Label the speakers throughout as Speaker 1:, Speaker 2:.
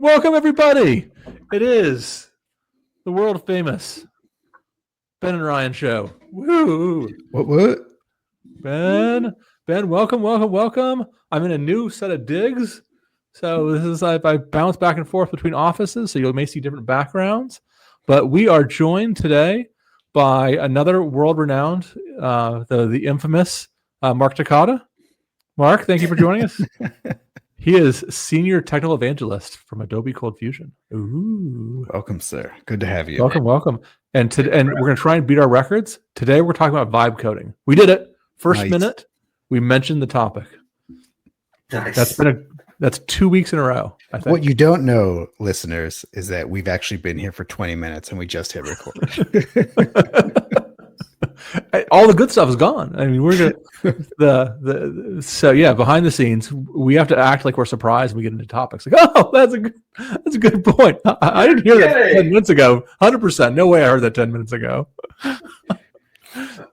Speaker 1: Welcome, everybody. It is the world famous Ben and Ryan show. Woo!
Speaker 2: What?
Speaker 1: Ben, welcome. I'm in a new set of digs. So this is I bounce back and forth between offices, so you may see different backgrounds. But we are joined today by another world-renowned, the infamous Mark Takata. Mark, thank you for joining us. He is Senior Technical Evangelist from Adobe ColdFusion. Ooh.
Speaker 2: Welcome, sir. Good to have you.
Speaker 1: Welcome. And we're going to try and beat our records. Today, we're talking about vibe coding. We did it. First minute, we mentioned the topic.
Speaker 3: Nice.
Speaker 1: That's 2 weeks in a row, I think.
Speaker 2: What you don't know, listeners, is that we've actually been here for 20 minutes and we just hit record.
Speaker 1: All the good stuff is gone. I mean, we're gonna so yeah, behind the scenes, we have to act like we're surprised when we get into topics. Like, oh, that's a good point. I didn't hear that 10 minutes ago. 100%. No way I heard that 10 minutes ago.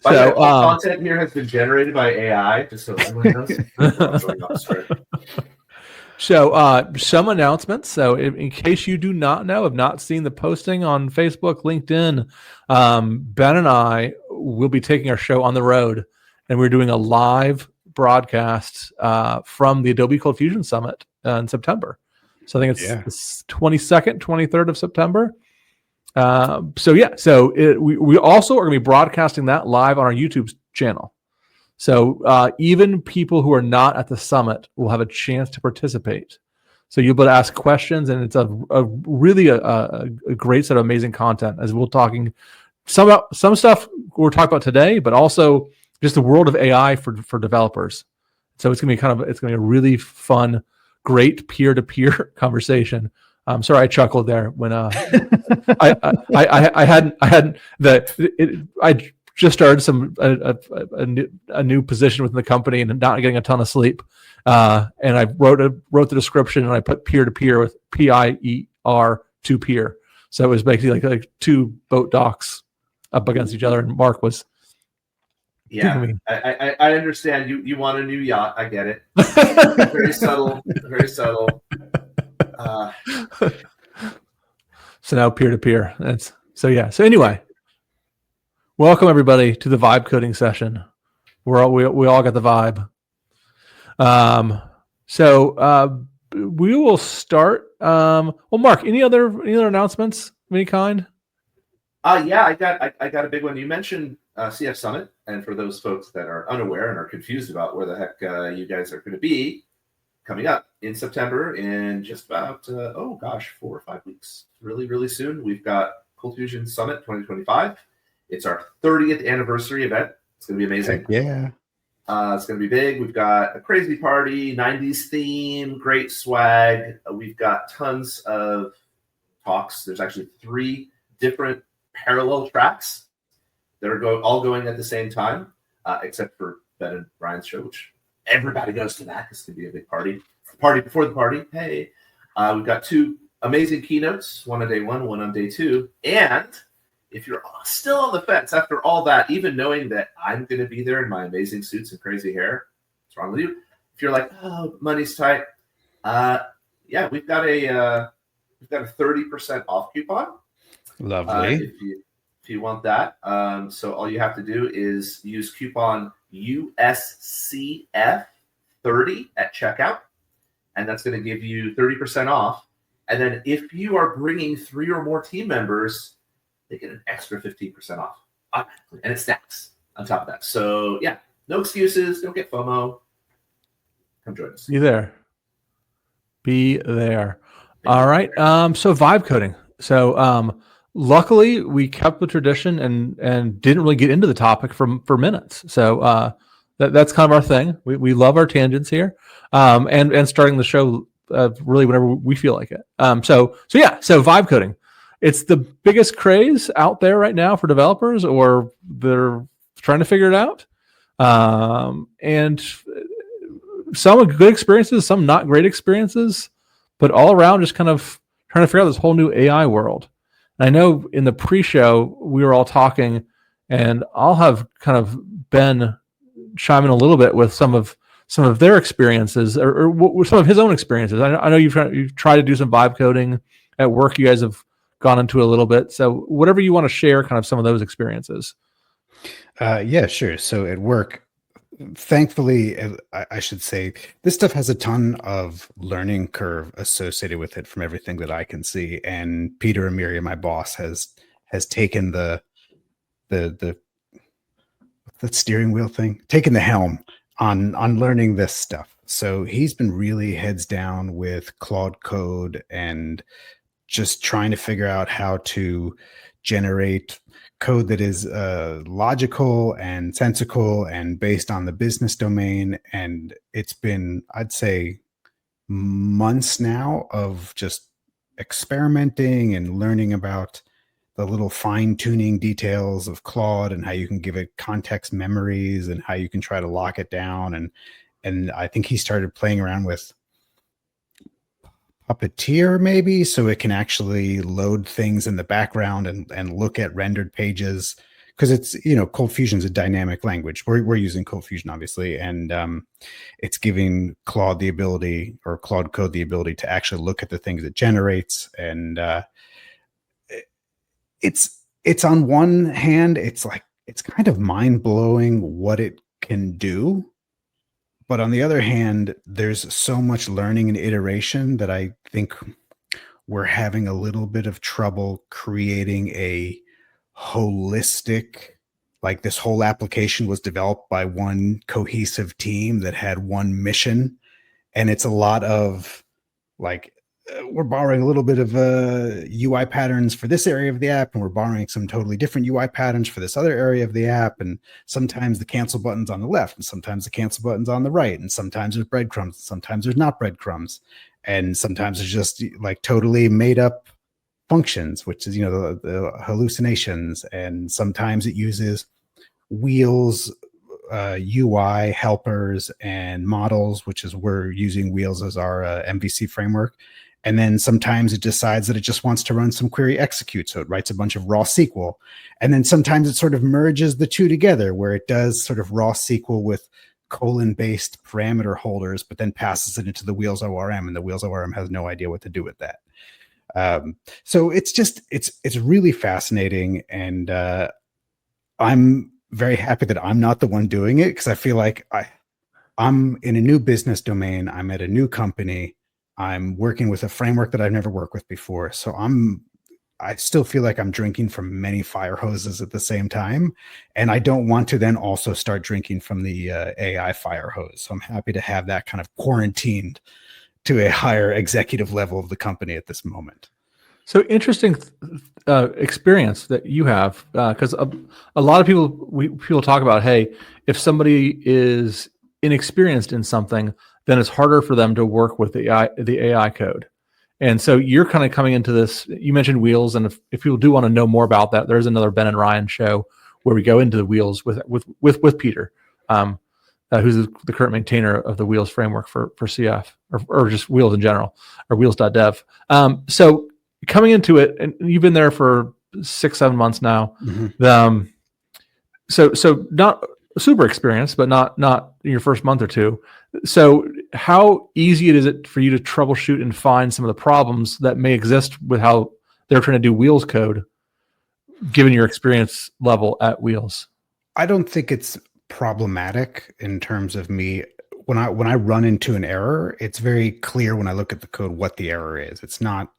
Speaker 3: So, content here has been generated by AI, just so everyone knows.
Speaker 1: So some announcements. So in case you do not know, have not seen the posting on Facebook, LinkedIn, Ben and I will be taking our show on the road, and we're doing a live broadcast from the Adobe ColdFusion Summit in September. So I think it's the 22nd, 23rd of September. We also are going to be broadcasting that live on our YouTube channel. So even people who are not at the summit will have a chance to participate. So you'll be able to ask questions, and it's a really great set of amazing content. As we're talking some stuff we're talking about today, but also just the world of AI for developers. So it's gonna be a really fun, great peer-to-peer conversation. I'm sorry I chuckled there when I just started a new position within the company and not getting a ton of sleep. And I wrote the description, and I put peer-to-peer with PIER to peer. So it was basically like two boat docks up against each other, and Mark was.
Speaker 3: Yeah, I understand. You want a new yacht. I get it. Very subtle. Very subtle.
Speaker 1: So now peer-to-peer. So anyway. Welcome everybody to the vibe coding session. We all got the vibe. We will start. Mark, any other announcements of any kind?
Speaker 3: Yeah, I got a big one. You mentioned CF Summit, and for those folks that are unaware and are confused about where the heck you guys are going to be, coming up in September in just about 4 or 5 weeks. Really, really soon. We've got ColdFusion Summit 2025. It's our 30th anniversary event. It's going to be amazing.
Speaker 2: Heck yeah.
Speaker 3: It's going to be big. We've got a crazy party, 90s theme, great swag. We've got tons of talks. There's actually 3 different parallel tracks that are all going at the same time, except for Ben and Ryan's show, which everybody goes to that. This could be a big party. Party before the party. Hey. We've got 2 amazing keynotes, one on day 1, one on day 2. And if you're still on the fence after all that, even knowing that I'm going to be there in my amazing suits and crazy hair, what's wrong with you? If you're like, oh, money's tight, we've got a 30% off coupon.
Speaker 2: Lovely.
Speaker 3: If you want that, so all you have to do is use coupon USCF30 at checkout, and that's going to give you 30% off. And then if you are bringing 3 or more team members, they get an extra 15% off automatically, and it stacks on top of that. So yeah, no excuses. Don't get FOMO. Come join us.
Speaker 1: Be there. All right. So vibe coding. So luckily we kept the tradition and didn't really get into the topic for minutes. So that's kind of our thing. We love our tangents here, and starting the show really whenever we feel like it. So vibe coding. It's the biggest craze out there right now for developers, or they're trying to figure it out. And some good experiences, some not great experiences, but all around just kind of trying to figure out this whole new AI world. And I know in the pre-show, we were all talking, and I'll have kind of Ben chime in a little bit with some of some of their experiences, or what some of his own experiences. I know you've tried to do some vibe coding at work. You guys have gone into a little bit. So whatever you want to share, kind of some of those experiences.
Speaker 2: Yeah, sure. So at work, thankfully, I should say, this stuff has a ton of learning curve associated with it from everything that I can see. And Peter Amiria, my boss, has taken the steering wheel thing, taken the helm on learning this stuff. So he's been really heads down with Claude code and just trying to figure out how to generate code that is logical and sensical and based on the business domain. And it's been, I'd say, months now of just experimenting and learning about the little fine-tuning details of Claude and how you can give it context memories and how you can try to lock it down. And I think he started playing around with Puppeteer maybe, so it can actually load things in the background and look at rendered pages, because it's, ColdFusion is a dynamic language. We're using ColdFusion obviously, and it's giving Claude the ability, or Claude Code the ability, to actually look at the things it generates. And it's on one hand, it's kind of mind-blowing what it can do. But on the other hand, there's so much learning and iteration that I think we're having a little bit of trouble creating a holistic, like this whole application was developed by one cohesive team that had one mission. And it's a lot of like, we're borrowing a little bit of UI patterns for this area of the app, and we're borrowing some totally different UI patterns for this other area of the app. And sometimes the cancel button's on the left, and sometimes the cancel button's on the right, and sometimes there's breadcrumbs, and sometimes there's not breadcrumbs, and sometimes there's just like totally made up functions, which is, the hallucinations. And sometimes it uses wheels, UI helpers and models, which is, we're using wheels as our MVC framework. And then sometimes it decides that it just wants to run some query execute. So it writes a bunch of raw SQL. And then sometimes it sort of merges the two together, where it does sort of raw SQL with colon-based parameter holders, but then passes it into the wheels ORM, and the wheels ORM has no idea what to do with that. So it's really fascinating. And I'm very happy that I'm not the one doing it, because I feel like I'm in a new business domain. I'm at a new company. I'm working with a framework that I've never worked with before. So I still feel like I'm drinking from many fire hoses at the same time. And I don't want to then also start drinking from the AI fire hose. So I'm happy to have that kind of quarantined to a higher executive level of the company at this moment.
Speaker 1: So interesting experience that you have, because a lot of people talk about, hey, if somebody is inexperienced in something, then it's harder for them to work with the AI code. And so you're kind of coming into this. You mentioned wheels, and if people do want to know more about that, there's another Ben and Ryan show where we go into the wheels with Peter, who's the current maintainer of the wheels framework for CF, or just wheels in general, or wheels.dev. So coming into it, and you've been there for 6-7 months now. Mm-hmm. So not super experienced, but not in your first month or two. So how easy is it for you to troubleshoot and find some of the problems that may exist with how they're trying to do wheels code, given your experience level at wheels?
Speaker 2: I don't think it's problematic in terms of me. When I run into an error, it's very clear when I look at the code what the error is. It's not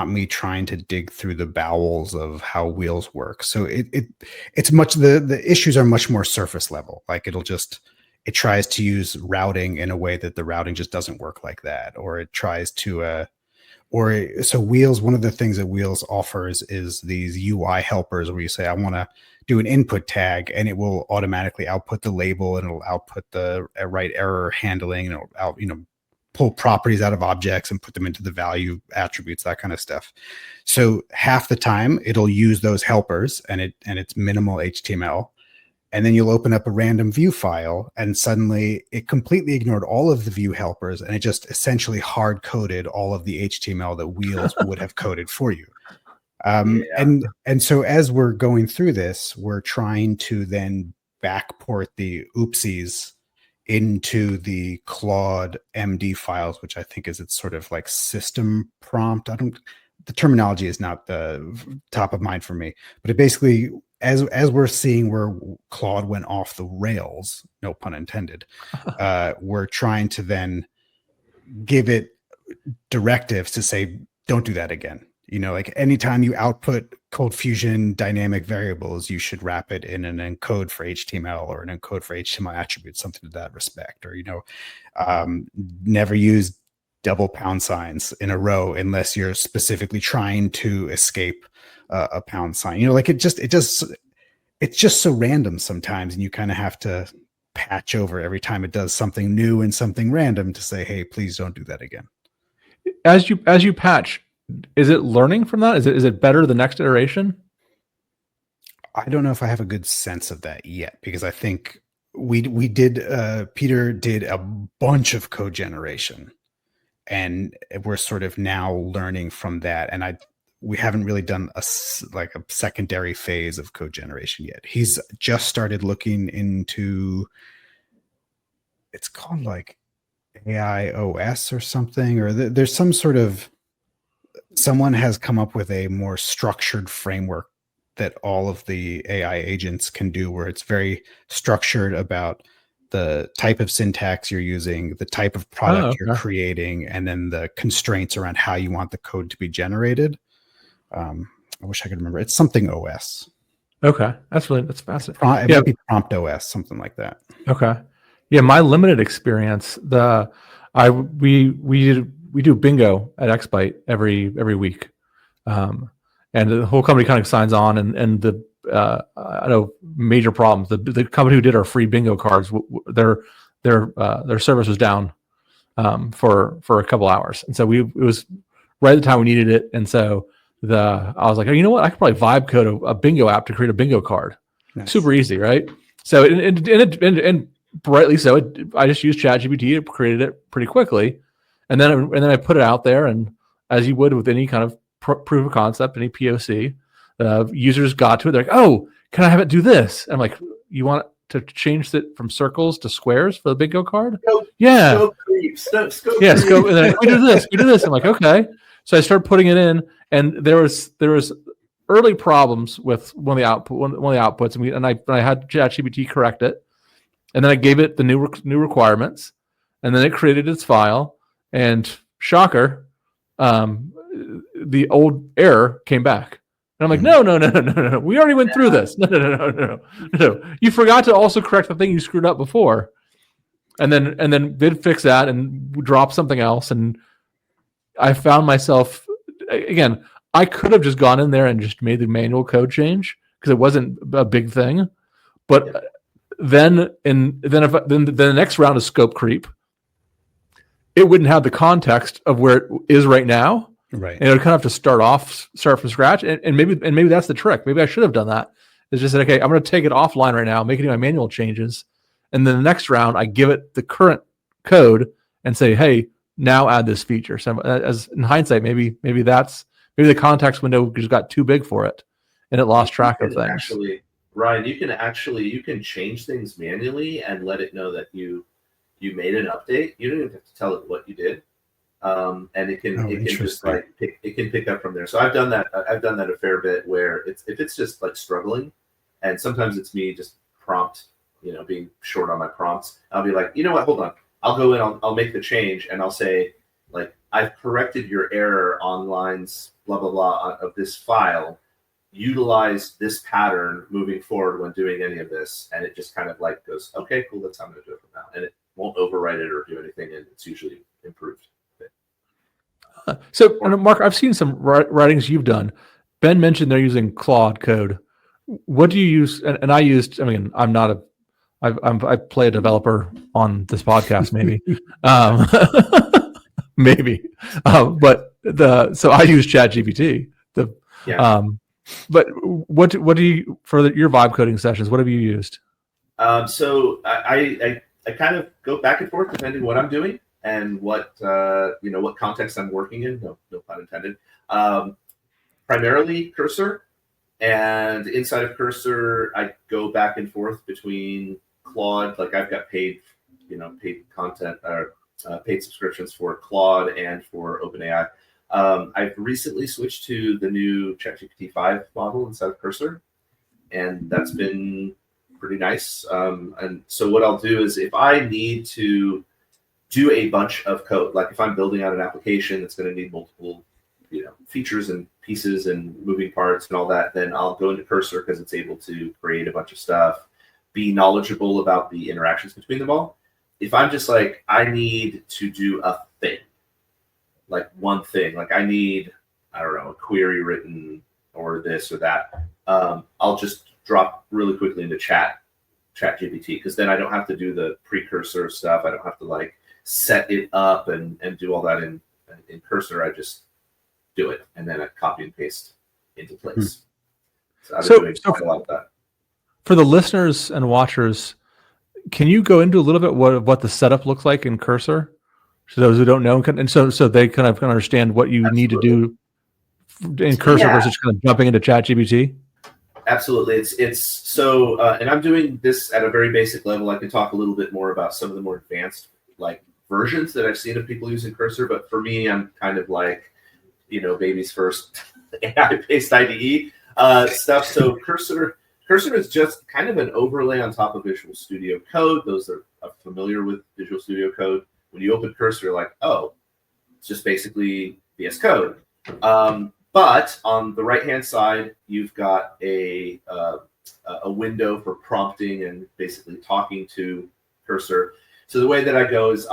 Speaker 2: me trying to dig through the bowels of how wheels work. So it's much, the issues are much more surface level. Like it tries to use routing in a way that the routing just doesn't work like that. Or it tries to, so wheels, one of the things that wheels offers is these UI helpers where you say, I want to do an input tag, and it will automatically output the label, and it'll output the right error handling, and it'll pull properties out of objects and put them into the value attributes, that kind of stuff. So half the time it'll use those helpers, and it's minimal HTML. And then you'll open up a random view file, and suddenly it completely ignored all of the view helpers, and it just essentially hard coded all of the HTML that wheels would have coded for you. And so as we're going through this, we're trying to then backport the oopsies into the Claude MD files, which I think is its sort of like system prompt. The terminology is not the top of mind for me, but it basically, as we're seeing where Claude went off the rails, no pun intended, we're trying to then give it directives to say, don't do that again. You know, like anytime you output ColdFusion dynamic variables, you should wrap it in an encode for HTML or an encode for HTML attributes, something to that respect. Or, you know, never use double pound signs in a row unless you're specifically trying to escape a pound sign. You know, like it's just so random sometimes, and you kind of have to patch over every time it does something new and something random to say, hey, please don't do that again.
Speaker 1: As you patch, is it learning from that? Is it better the next iteration?
Speaker 2: I don't know if I have a good sense of that yet, because I think we did Peter did a bunch of code generation, and we're sort of now learning from that. And we haven't really done a secondary phase of code generation yet. He's just started looking into, it's called like AI OS or something, or there's some sort of, someone has come up with a more structured framework that all of the AI agents can do, where it's very structured about the type of syntax you're using, the type of product you're creating, and then the constraints around how you want the code to be generated. I wish I could remember. It's something OS.
Speaker 1: Okay, that's fascinating.
Speaker 2: It might be Prompt OS, something like that.
Speaker 1: Okay, yeah. My limited experience, we do bingo at XByte every week, and the whole company kind of signs on, and the I know major problems. The company who did our free bingo cards, their service was down for a couple hours, and so it was right at the time we needed it, and so I was like, oh, you know what? I could probably vibe code a bingo app to create a bingo card. Nice. Super easy, right? So and rightly so, I just used ChatGPT. It created it pretty quickly, and then I put it out there, and as you would with any kind of proof of concept, any POC, users got to it. They're like, oh, can I have it do this? And I'm like, you want to change it from circles to squares for the bingo card? Yeah.
Speaker 3: Scope creeps.
Speaker 1: Yeah, scope. And then we do this. I'm like, okay. So I started putting it in, and there was early problems with one of the outputs, and I had ChatGPT correct it, and then I gave it the new requirements, and then it created its file, and shocker, the old error came back. And I'm like, no. We already went through this. No. You forgot to also correct the thing you screwed up before. And then did fix that and drop something else. And I found myself, again, I could have just gone in there and just made the manual code change because it wasn't a big thing. But then the next round of scope creep, it wouldn't have the context of where it is right now.
Speaker 2: Right.
Speaker 1: And it would kind of have to start from scratch. And maybe that's the trick. Maybe I should have done that. It's just that, okay, I'm going to take it offline right now, make any of my manual changes. And then the next round, I give it the current code and say, hey, now add this feature. So as in hindsight, maybe the context window just got too big for it and it lost track of things.
Speaker 3: Actually, Ryan, you can change things manually and let it know that you made an update. You don't even have to tell it what you did. And it can just like pick up from there. So I've done that a fair bit, where if it's just like struggling, and sometimes it's me just being short on my prompts. I'll be like, you know what, hold on. I'll go in, I'll make the change, and I'll say, like, I've corrected your error on lines blah blah blah of this file. Utilize this pattern moving forward when doing any of this, and it just kind of like goes, okay, cool, that's how I'm going to do it from now, and it won't overwrite it or do anything, and it's usually improved.
Speaker 1: So, Mark, I've seen some writings you've done. Ben mentioned they're using Claude code. What do you use? And I used. I mean, I'm not I play a developer on this podcast, maybe, maybe. So I use ChatGPT. But what do you, for your vibe coding sessions? What have you used?
Speaker 3: So I kind of go back and forth depending what I'm doing and what context I'm working in. No pun intended. Primarily Cursor, and inside of Cursor, I go back and forth between Claude. Like, I've got paid paid content or paid subscriptions for Claude and for OpenAI. I've recently switched to the new ChatGPT 5 model instead of Cursor, and that's been pretty nice. And so what I'll do is if I need to do a bunch of code, like if I'm building out an application that's going to need multiple features and pieces and moving parts and all that, then I'll go into Cursor because it's able to create a bunch of stuff, be knowledgeable about the interactions between them all. If I'm just like, I need to do a thing, like one thing, like I need, I don't know, a query written or this or that, I'll just drop really quickly into ChatGPT, because then I don't have to do the precursor stuff. I don't have to like set it up and do all that in Cursor. I just do it and then I copy and paste into place. So I've been doing quite a lot of that.
Speaker 1: For the listeners and watchers, can you go into a little bit what the setup looks like in Cursor, so those who don't know, and so they kind of can understand what you need to do in Cursor versus kind of jumping into ChatGPT?
Speaker 3: Absolutely. It's so, and I'm doing this at a very basic level. I can talk a little bit more about some of the more advanced like versions that I've seen of people using Cursor, but for me, I'm kind of like, baby's first AI-based IDE stuff. So Cursor is just kind of an overlay on top of Visual Studio Code. Those that are familiar with Visual Studio Code, when you open Cursor, you're like, oh, it's just basically VS Code. But on the right-hand side, you've got a window for prompting and basically talking to Cursor. So the way that I go is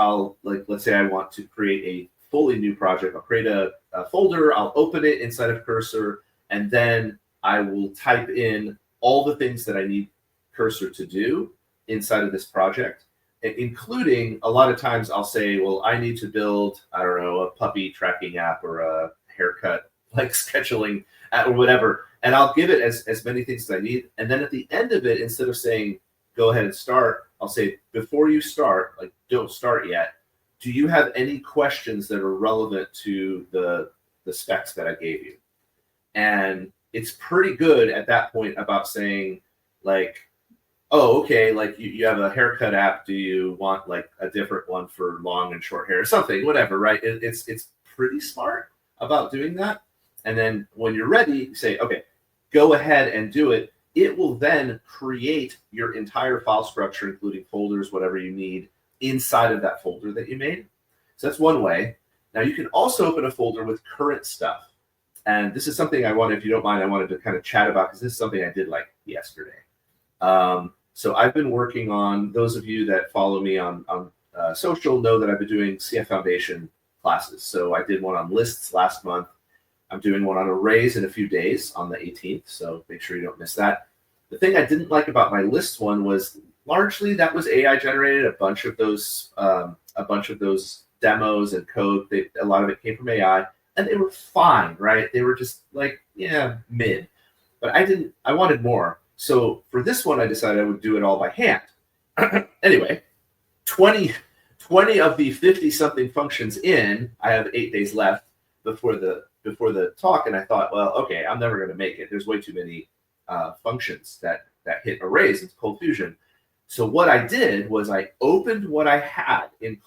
Speaker 3: let's say I want to create a fully new project. I'll create a folder, I'll open it inside of Cursor, and then I will type in all the things that I need Cursor to do inside of this project, including a lot of times I'll say, well, I need to build, I don't know, a puppy tracking app or a haircut like scheduling or whatever. And I'll give it as many things as I need. And then at the end of it, instead of saying, go ahead and start, I'll say, before you start, like don't start yet, do you have any questions that are relevant to the specs that I gave you? And it's pretty good at that point about saying like, oh, okay, like you have a haircut app. Do you want like a different one for long and short hair or something, whatever, right? It's pretty smart about doing that. And then when you're ready, you say, okay, go ahead and do it. It will then create your entire file structure, including folders, whatever you need, inside of that folder that you made. So that's one way. Now you can also open a folder with current stuff. And this is something if you don't mind, I wanted to kind of chat about, because this is something I did like yesterday. So I've been working on, those of you that follow me on social know that I've been doing CF Foundation classes. So I did one on lists last month. I'm doing one on arrays in a few days on the 18th. So make sure you don't miss that. The thing I didn't like about my list one was largely that was AI generated. A bunch of those demos and code, a lot of it came from AI, and they were fine, right? They were just like, yeah, mid. But I wanted more. So for this one, I decided I would do it all by hand. Anyway, 20 of the 50-something functions in, I have 8 days left before the talk, and I thought, well, okay, I'm never going to make it. There's way too many functions that hit arrays in ColdFusion. So what I did was I opened what I had in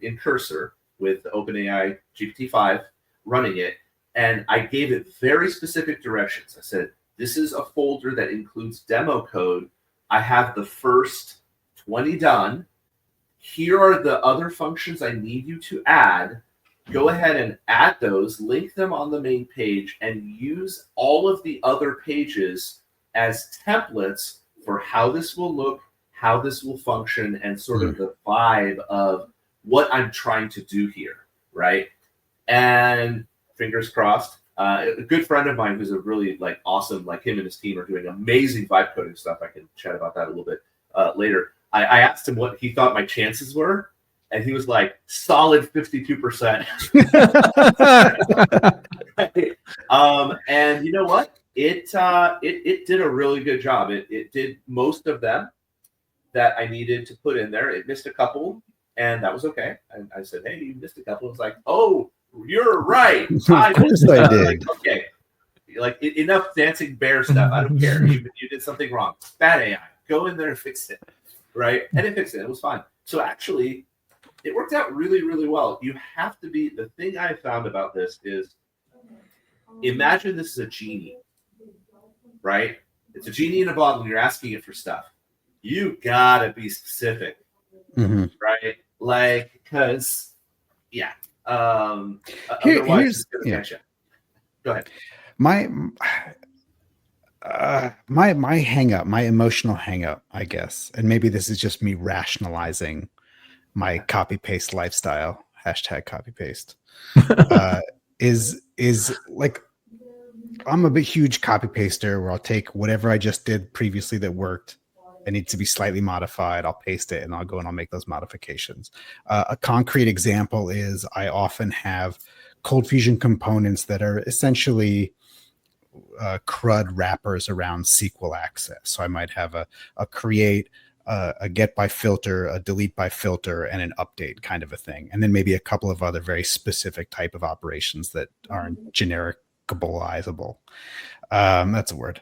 Speaker 3: in Cursor with the OpenAI GPT-5 running it, and I gave it very specific directions. I said, this is a folder that includes demo code. I have the first 20 done. Here are the other functions I need you to add. Go ahead and add those, link them on the main page, and use all of the other pages as templates for how this will look, how this will function, and sort of the vibe of what I'm trying to do here, right? And fingers crossed, a good friend of mine who's a really like awesome, like him and his team are doing amazing vibe coding stuff. I can chat about that a little bit later. I asked him what he thought my chances were, and he was like, solid 52%. And you know what? It did a really good job. It did most of them that I needed to put in there. It missed a couple, and that was okay. And I said, hey, you missed a couple. It was like, oh, you're right.
Speaker 2: Of course I did.
Speaker 3: Like, okay. Like enough dancing bear stuff. I don't care. You did something wrong. Bad AI. Go in there and fix it. right? And it fixed it. It was fine. So actually, it worked out really, really well. You have to be, the thing I found about this is, imagine this is a genie, right? It's a genie in a bottle and you're asking it for stuff. You gotta be specific, right? Like, because, yeah. Otherwise, it's gonna catch you. Go ahead.
Speaker 2: My hang up, my emotional hang up, I guess, and maybe this is just me rationalizing my copy paste lifestyle, hashtag copy paste, is like, I'm a big huge copy paster where I'll take whatever I just did previously that worked and needs to be slightly modified. I'll paste it and I'll go and I'll make those modifications. A concrete example is I often have ColdFusion components that are essentially CRUD wrappers around SQL access. So I might have a create, a get by filter, a delete by filter, and an update kind of a thing. And then maybe a couple of other very specific type of operations that aren't genericalizable. That's a word.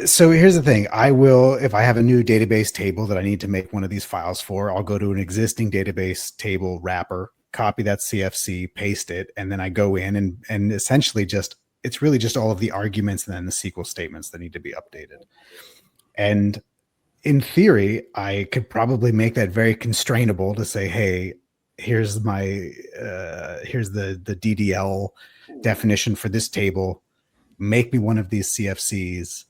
Speaker 2: So here's the thing. I will, if I have a new database table that I need to make one of these files for, I'll go to an existing database table wrapper, copy that CFC, paste it, and then I go in and essentially just, it's really just all of the arguments and then the SQL statements that need to be updated. And in theory, I could probably make that very constrainable to say, hey, here's my, here's the DDL definition for this table. Make me one of these CFCs.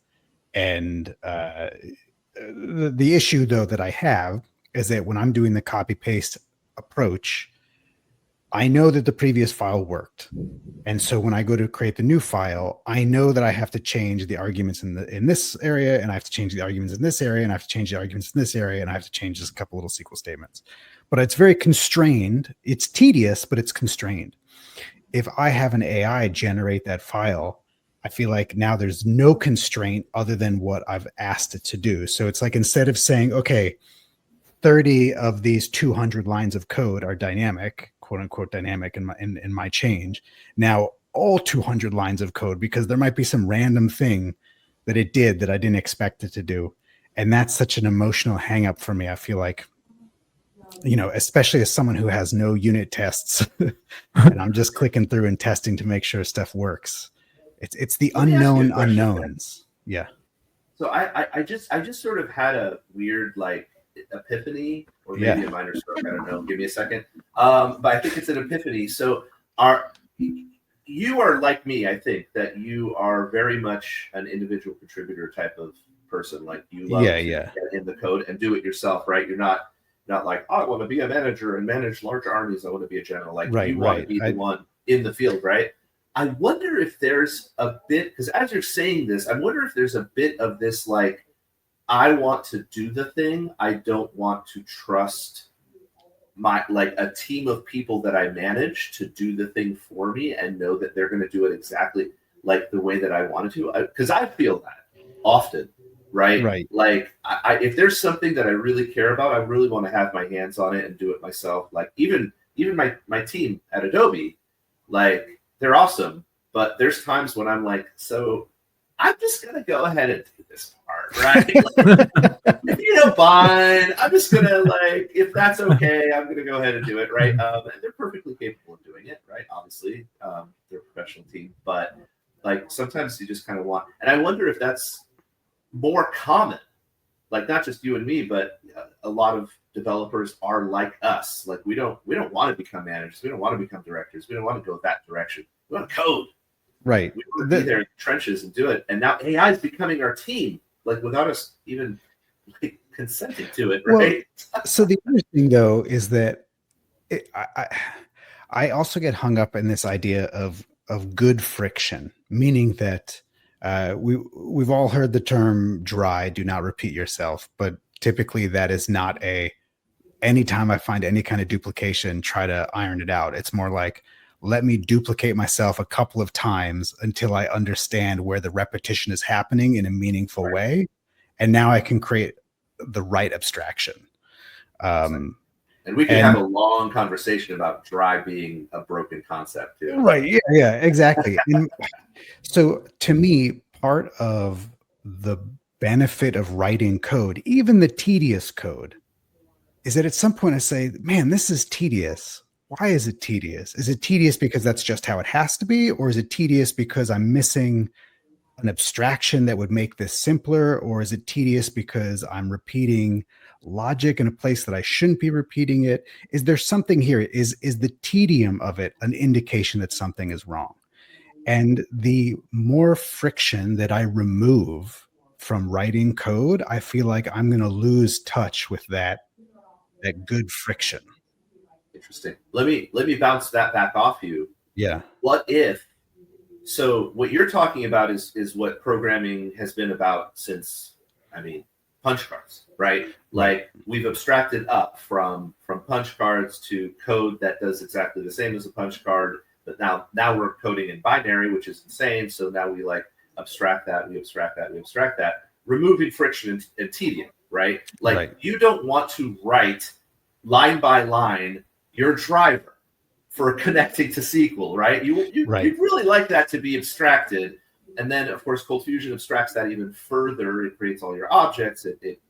Speaker 2: And the issue, though, that I have is that when I'm doing the copy paste approach, I know that the previous file worked. And so when I go to create the new file, I know that I have to change the arguments in this area, and I have to change the arguments in this area, and I have to change the arguments in this area, and I have to change just a couple little SQL statements. But it's very constrained. It's tedious, but it's constrained. If I have an AI generate that file, I feel like now there's no constraint other than what I've asked it to do. So it's like, instead of saying, okay, 30 of these 200 lines of code are dynamic, quote unquote dynamic in my change. Now all 200 lines of code, because there might be some random thing that it did that I didn't expect it to do. And that's such an emotional hang up for me. I feel like, you know, especially as someone who has no unit tests and I'm just clicking through and testing to make sure stuff works. It's the unknown unknowns. Yeah.
Speaker 3: So I just sort of had a weird like epiphany, or maybe a minor stroke. I don't know. Give me a second. But I think it's an epiphany. So you are like me. I think that you are very much an individual contributor type of person. Like you love to get in the code and do it yourself, right? You're not like, oh, I want to be a manager and manage large armies. I want to be a general. Like you want to be the one in the field, right? I wonder if there's a bit, because as you're saying this, I wonder if there's a bit of this, like, I want to do the thing. I don't want to trust like a team of people that I manage to do the thing for me and know that they're going to do it exactly like the way that I want to. Because I feel that often, right?
Speaker 2: Right.
Speaker 3: Like if there's something that I really care about, I really want to have my hands on it and do it myself. Like even my team at Adobe, like, they're awesome, but there's times when I'm like, so I'm just going to go ahead and do this part, right? Like, if you don't mind, I'm just going to, like, if that's okay, I'm going to go ahead and do it, right? And they're perfectly capable of doing it, right? Obviously, they're a professional team, but, like, sometimes you just kind of want, and I wonder if that's more common, like, not just you and me, but a lot of developers are like us. Like we don't want to become managers. We don't want to become directors. We don't want to go that direction. We want to code.
Speaker 2: Right.
Speaker 3: We want to be there in the trenches and do it. And now AI is becoming our team, like without us even like consenting to it, right?
Speaker 2: Well, so the other thing though is that I also get hung up in this idea of good friction, meaning that we've all heard the term dry, do not repeat yourself, but typically that is not anytime I find any kind of duplication, try to iron it out. It's more like, let me duplicate myself a couple of times until I understand where the repetition is happening in a meaningful way. And now I can create the right abstraction.
Speaker 3: And we can have a long conversation about dry being a broken concept too.
Speaker 2: Right. Yeah, exactly. So to me, part of the benefit of writing code, even the tedious code, is that at some point I say, man, this is tedious. Why is it tedious? Is it tedious because that's just how it has to be? Or is it tedious because I'm missing an abstraction that would make this simpler? Or is it tedious because I'm repeating logic in a place that I shouldn't be repeating it? Is there something here? Is the tedium of it an indication that something is wrong? And the more friction that I remove from writing code, I feel like I'm going to lose touch with that good friction.
Speaker 3: Interesting. Let me bounce that back off you.
Speaker 2: Yeah.
Speaker 3: What if? So what you're talking about is what programming has been about since, punch cards, right? Like we've abstracted up from punch cards to code that does exactly the same as a punch card, but now we're coding in binary, which is insane. So now we abstract that, we abstract that, removing friction and tedium, right? You don't want to write line by line your driver for connecting to SQL, right? You'd really like that to be abstracted. And then, of course, ColdFusion abstracts that even further. It creates all your objects. It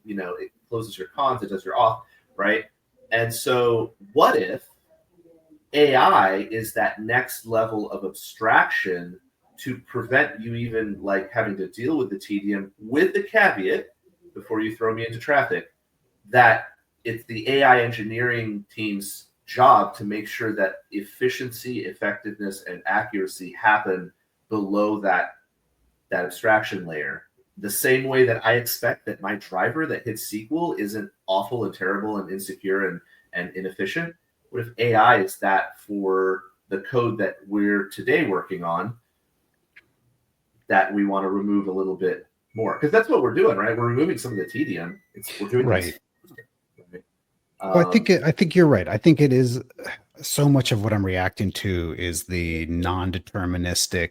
Speaker 3: closes your cons. It does your auth, right? And so what if AI is that next level of abstraction to prevent you even having to deal with the tedium, with the caveat, before you throw me into traffic, that it's the AI engineering team's job to make sure that efficiency, effectiveness, and accuracy happen below that abstraction layer. The same way that I expect that my driver that hits SQL isn't awful and terrible and insecure and inefficient. What if AI is that for the code that we're today working on that we want to remove a little bit more? Because that's what we're doing, right? We're removing some of the tedium. We're doing this.
Speaker 2: Well, I think you're right. I think it is so much of what I'm reacting to is the non-deterministic.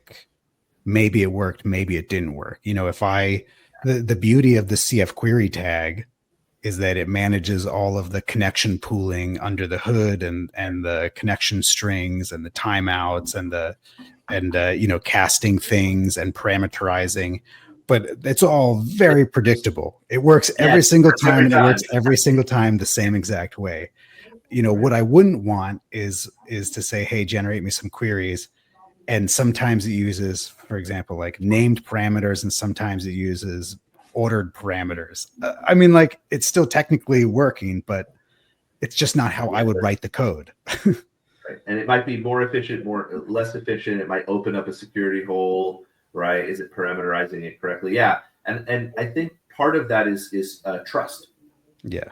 Speaker 2: Maybe it worked, maybe it didn't work. If the beauty of the CF query tag is that it manages all of the connection pooling under the hood and the connection strings and the timeouts and casting things and parameterizing. But it's all very predictable. It works every single time, and it works every single time the same exact way. What I wouldn't want is to say, hey, generate me some queries. And sometimes it uses, for example, named parameters, and sometimes it uses ordered parameters. It's still technically working, but it's just not how I would write the code.
Speaker 3: Right. And it might be more efficient, less efficient. It might open up a security hole. Right? Is it parameterizing it correctly? Yeah. And I think part of that is trust.
Speaker 2: Yeah.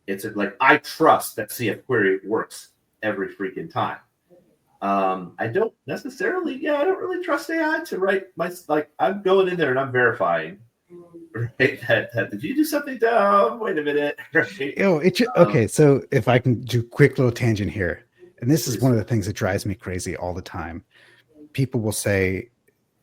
Speaker 3: It's I trust that CF query works every freaking time. I don't really trust AI to write I'm going in there and I'm verifying, right? That did you do something dumb? Wait a minute. Right?
Speaker 2: Okay. So if I can do a quick little tangent here, and this is one of the things that drives me crazy all the time. People will say,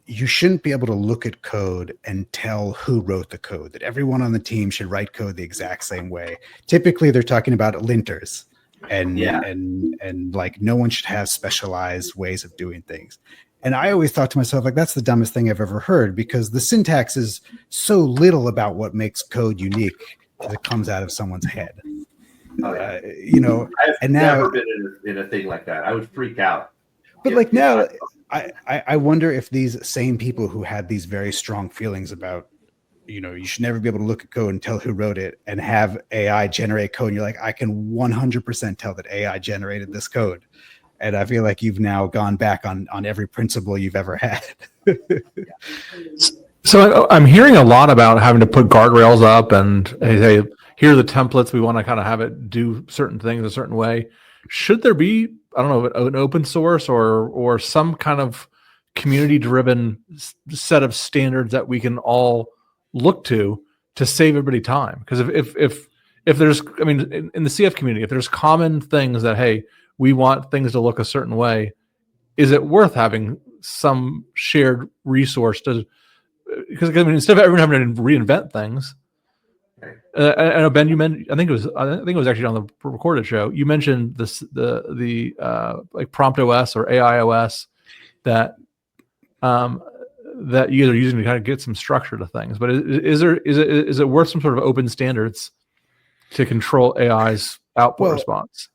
Speaker 2: you shouldn't be able to look at code and tell who wrote the code, that everyone on the team should write code the exact same way. Typically, they're talking about linters and no one should have specialized ways of doing things. And I always thought to myself, that's the dumbest thing I've ever heard, because the syntax is so little about what makes code unique as it comes out of someone's head.
Speaker 3: I've never been in a thing like that. I would freak out.
Speaker 2: But now, I wonder if these same people who had these very strong feelings about, you should never be able to look at code and tell who wrote it, and have AI generate code, and you're like, I can 100% tell that AI generated this code. And I feel like you've now gone back on every principle you've ever had.
Speaker 1: So I'm hearing a lot about having to put guardrails up and hey, here are the templates. We want to kind of have it do certain things a certain way. Should there be, I don't know, an open source or some kind of community-driven set of standards that we can all look to save everybody time? Because if there's, in the CF community, if there's common things that, hey, we want things to look a certain way, is it worth having some shared resource to? Because instead of everyone having to reinvent things. I know, Ben, you mentioned, I think it was actually on the recorded show. You mentioned the prompt OS or AI OS that that you guys are using to kind of get some structure to things. But is it worth some sort of open standards to control AI's output response?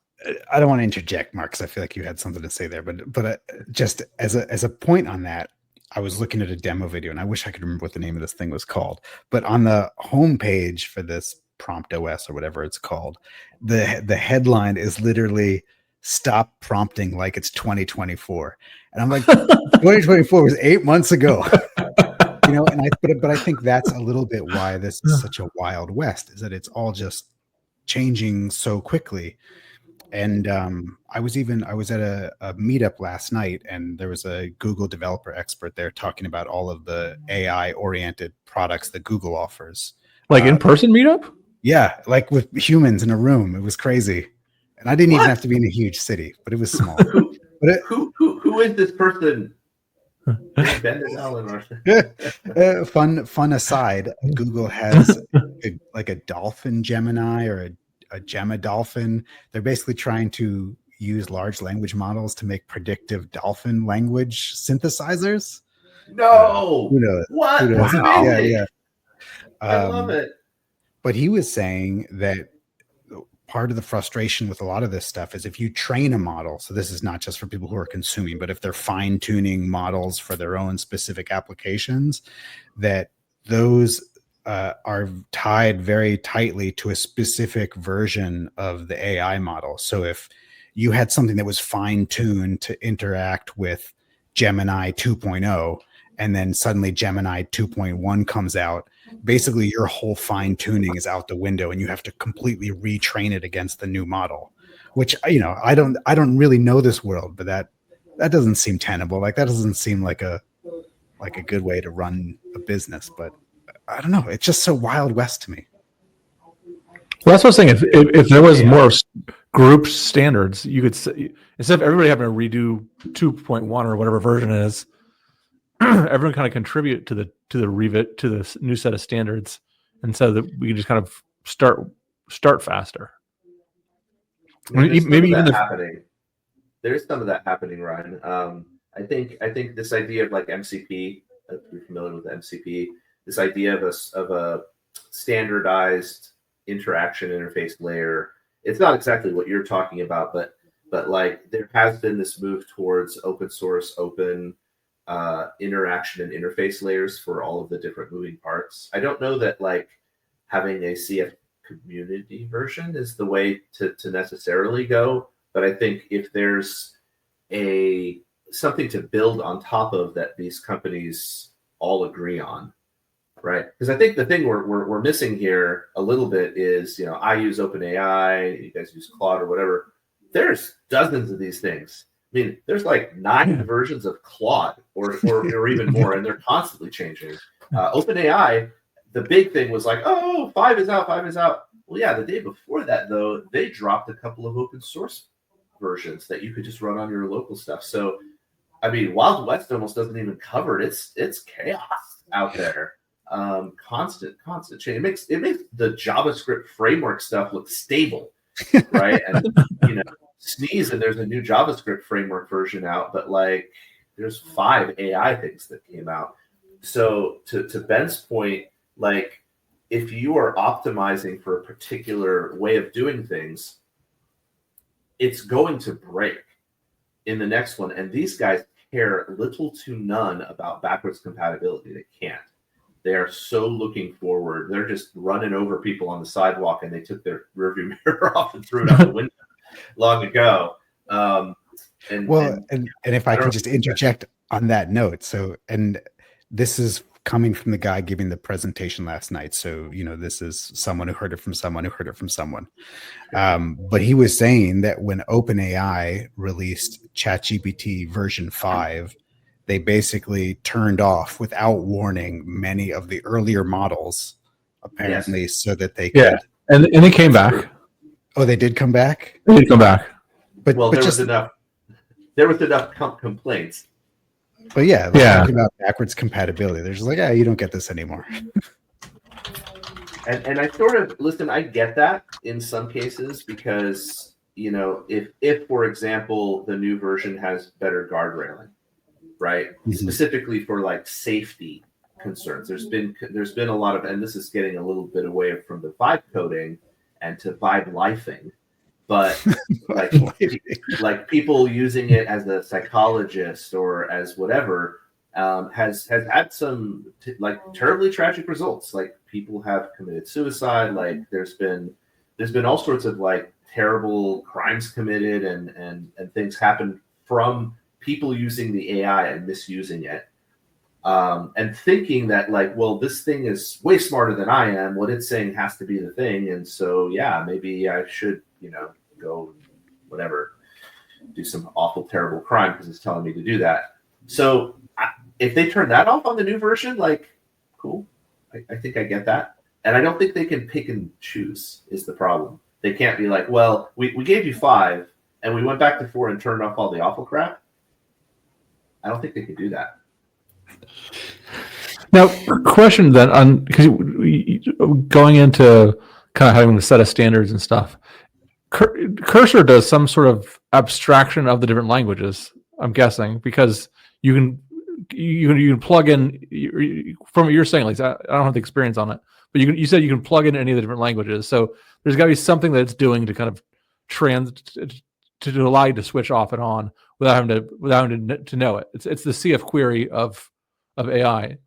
Speaker 2: I don't want to interject, Mark, because I feel like you had something to say there. But just as a point on that, I was looking at a demo video, and I wish I could remember what the name of this thing was called. But on the homepage for this Prompt OS or whatever it's called, the headline is literally "Stop prompting like it's 2024," and I'm like, 2024 was 8 months ago. But I think that's a little bit why this is such a wild west, is that it's all just changing so quickly. And I was at a meetup last night, and there was a Google developer expert there talking about all of the AI oriented products that Google offers.
Speaker 1: Like in-person meetup?
Speaker 2: Yeah, like with humans in a room. It was crazy. And I didn't even have to be in a huge city, but it was small.
Speaker 3: Who is this person?
Speaker 2: Fun aside, Google has a dolphin Gemini or a Gemma dolphin. They're basically trying to use large language models to make predictive dolphin language synthesizers.
Speaker 3: No,
Speaker 2: who knows?
Speaker 3: What?
Speaker 2: Who knows?
Speaker 3: Wow.
Speaker 2: Yeah.
Speaker 3: I love it.
Speaker 2: But he was saying that part of the frustration with a lot of this stuff is if you train a model, so this is not just for people who are consuming, but if they're fine-tuning models for their own specific applications, that those are tied very tightly to a specific version of the AI model. So if you had something that was fine-tuned to interact with Gemini 2.0, and then suddenly Gemini 2.1 comes out, basically your whole fine-tuning is out the window, and you have to completely retrain it against the new model, which, I don't really know this world, but that doesn't seem tenable. Like, that doesn't seem like a good way to run a business. But I don't know. It's just so Wild West to me.
Speaker 1: Well, that's what I was saying. If there was more group standards, you could say, instead of everybody having to redo 2.1 or whatever version it is, everyone kind of contribute to the this new set of standards, and so that we can just kind of start faster.
Speaker 3: There's some of that happening, Ryan. I think this idea of like MCP, if you're familiar with MCP, this idea of a standardized interaction interface layer. It's not exactly what you're talking about, but like there has been this move towards open source, open interaction and interface layers for all of the different moving parts. I don't know that like having a CF community version is the way to necessarily go, but I think if there's something to build on top of that these companies all agree on, right? Because I think the thing we're missing here a little bit is, I use OpenAI, you guys use Claude or whatever. There's dozens of these things. I mean, there's like 9 versions of Claude or even more, and they're constantly changing. OpenAI, the big thing was like, 5 is out. Well, yeah, the day before that, though, they dropped a couple of open source versions that you could just run on your local stuff. So, I mean, Wild West almost doesn't even cover it. It's chaos out there. Constant change. It makes the JavaScript framework stuff look stable, right? And sneeze and there's a new JavaScript framework version out, but like there's 5 AI things that came out. So to Ben's point, like if you are optimizing for a particular way of doing things, it's going to break in the next one. And these guys care little to none about backwards compatibility. They can't. They are so looking forward. They're just running over people on the sidewalk, and they took their rearview mirror off and threw it out the window long ago. And
Speaker 2: if I could just interject on that note. So, and this is coming from the guy giving the presentation last night. So, this is someone who heard it from someone who heard it from someone. But he was saying that when OpenAI released ChatGPT version 5, they basically turned off without warning many of the earlier models, apparently, so that they could.
Speaker 1: Yeah, and they came back.
Speaker 2: Oh, they did come back?
Speaker 1: They did come back.
Speaker 2: But
Speaker 3: there was enough complaints.
Speaker 2: But yeah, talking about backwards compatibility, they're just like, you don't get this anymore.
Speaker 3: And I sort of listen. I get that in some cases because if for example the new version has better guardrailing, right?
Speaker 2: Mhm.
Speaker 3: Specifically for like safety concerns. There's been a lot of, and this is getting a little bit away from the vibe coding and to vibe lifing, but like people using it as a psychologist or as whatever has had some like terribly tragic results. Like people have committed suicide. Like there's been all sorts of like terrible crimes committed and things happen from people using the AI and misusing it. And thinking that like, well, this thing is way smarter than I am. What it's saying has to be the thing. And so, yeah, maybe I should, go whatever, do some awful, terrible crime because it's telling me to do that. So if they turn that off on the new version, like, cool. I think I get that. And I don't think they can pick and choose is the problem. They can't be like, well, we gave you 5 and we went back to 4 and turned off all the awful crap. I don't think they can do that.
Speaker 1: Now, question then on, because going into kind of having a set of standards and stuff, Cursor does some sort of abstraction of the different languages, I'm guessing, because you can plug in, from what you're saying, like I don't have the experience on it, but you said you can plug in any of the different languages. So there's got to be something that it's doing to kind of to allow you to switch off and on without having to know it. It's the CF query of AI.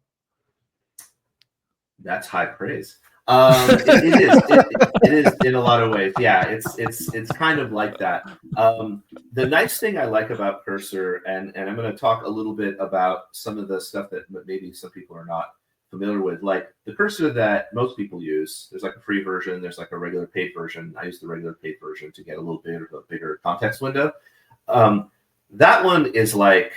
Speaker 3: That's high praise. It is in a lot of ways. Yeah, it's kind of like that. The nice thing I like about Cursor, and I'm going to talk a little bit about some of the stuff that maybe some people are not familiar with, like the Cursor that most people use. There's like a free version. There's like a regular paid version. I use the regular paid version to get a little bit of a bigger context window. That one is like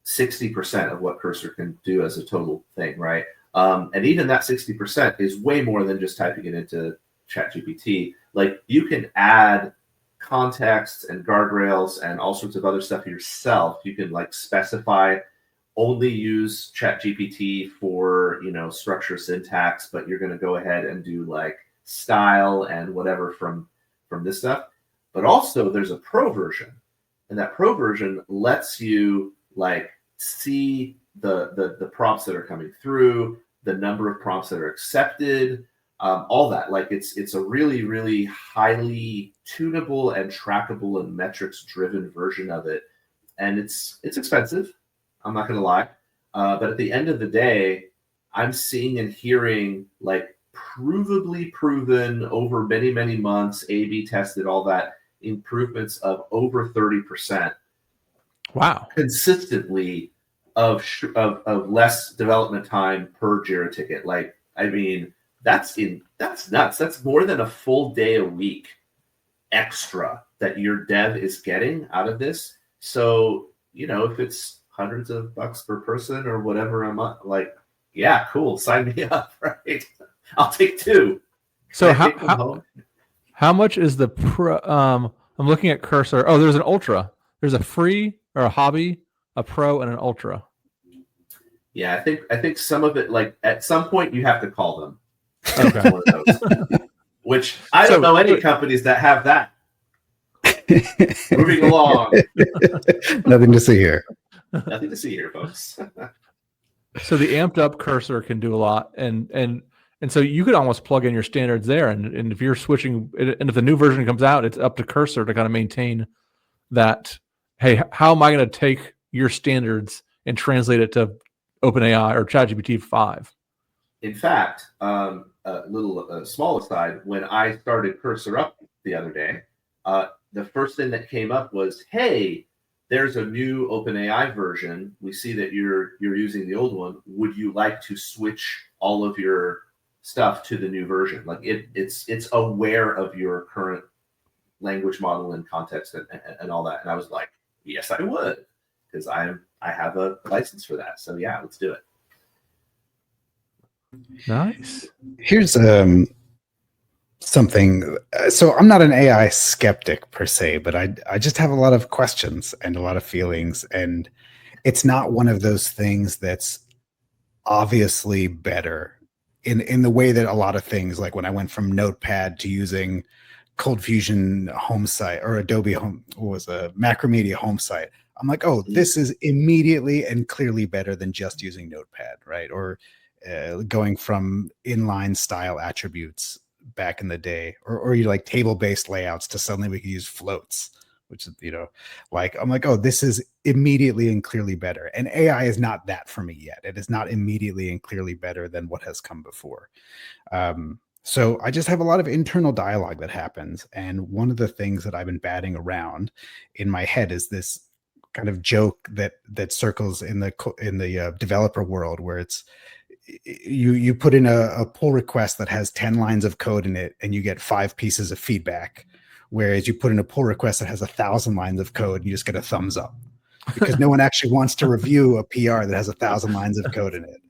Speaker 3: 60% of what Cursor can do as a total thing, right? And even that 60% is way more than just typing it into ChatGPT. Like you can add context and guardrails and all sorts of other stuff yourself. You can like specify only use ChatGPT for, structure, syntax, but you're going to go ahead and do like style and whatever from this stuff. But also there's a pro version, and that pro version lets you like see the prompts that are coming through, the number of prompts that are accepted, all that. Like it's a really, really highly tunable and trackable and metrics driven version of it. And it's expensive. I'm not going to lie. But at the end of the day, I'm seeing and hearing like provably proven over many, many months, A/B tested, all that, improvements of over 30%.
Speaker 1: Wow.
Speaker 3: Consistently of less development time per JIRA ticket. Like, I mean, that's nuts. That's more than a full day a week extra that your dev is getting out of this. So, if it's hundreds of bucks per person or whatever a month, like, yeah, cool. Sign me up, right? I'll take 2.
Speaker 1: So how much is the pro? I'm looking at Cursor. Oh, there's an Ultra. There's a free or a hobby, a pro, and an Ultra.
Speaker 3: Yeah, I think some of it, like at some point you have to call them.
Speaker 1: Okay.
Speaker 3: One of those. Which I don't know any companies that have that. Moving along.
Speaker 2: Nothing to see here.
Speaker 3: Nothing to see here, folks.
Speaker 1: So the amped up Cursor can do a lot, and so you could almost plug in your standards there, and if you're switching, and if the new version comes out, it's up to Cursor to kind of maintain that. Hey, how am I going to take your standards and translate it to OpenAI or ChatGPT 5?
Speaker 3: In fact, a little small aside, when I started Cursor up the other day, the first thing that came up was, hey, there's a new OpenAI version. We see that you're using the old one. Would you like to switch all of your stuff to the new version? Like it's aware of your current language model and context and all that. And I was like, yes, I would, because I have a license for that. So yeah, let's do it.
Speaker 1: Nice.
Speaker 2: Here's something. So I'm not an AI skeptic per se, but I just have a lot of questions and a lot of feelings, and it's not one of those things that's obviously better in the way that a lot of things, like when I went from Notepad to using ColdFusion home site or Adobe home, what was a Macromedia home site, I'm like, oh, this is immediately and clearly better than just using Notepad, right? Or going from inline style attributes back in the day, or you like table-based layouts to suddenly we can use floats, which is, like, I'm like, oh, this is immediately and clearly better. And AI is not that for me yet. It is not immediately and clearly better than what has come before. So I just have a lot of internal dialogue that happens. And one of the things that I've been batting around in my head is this kind of joke that circles in the developer world, where it's you put in a pull request that has 10 lines of code in it and you get 5 pieces of feedback. Whereas you put in a pull request that has 1,000 lines of code and you just get a thumbs up, because no one actually wants to review a PR that has 1,000 lines of code in it.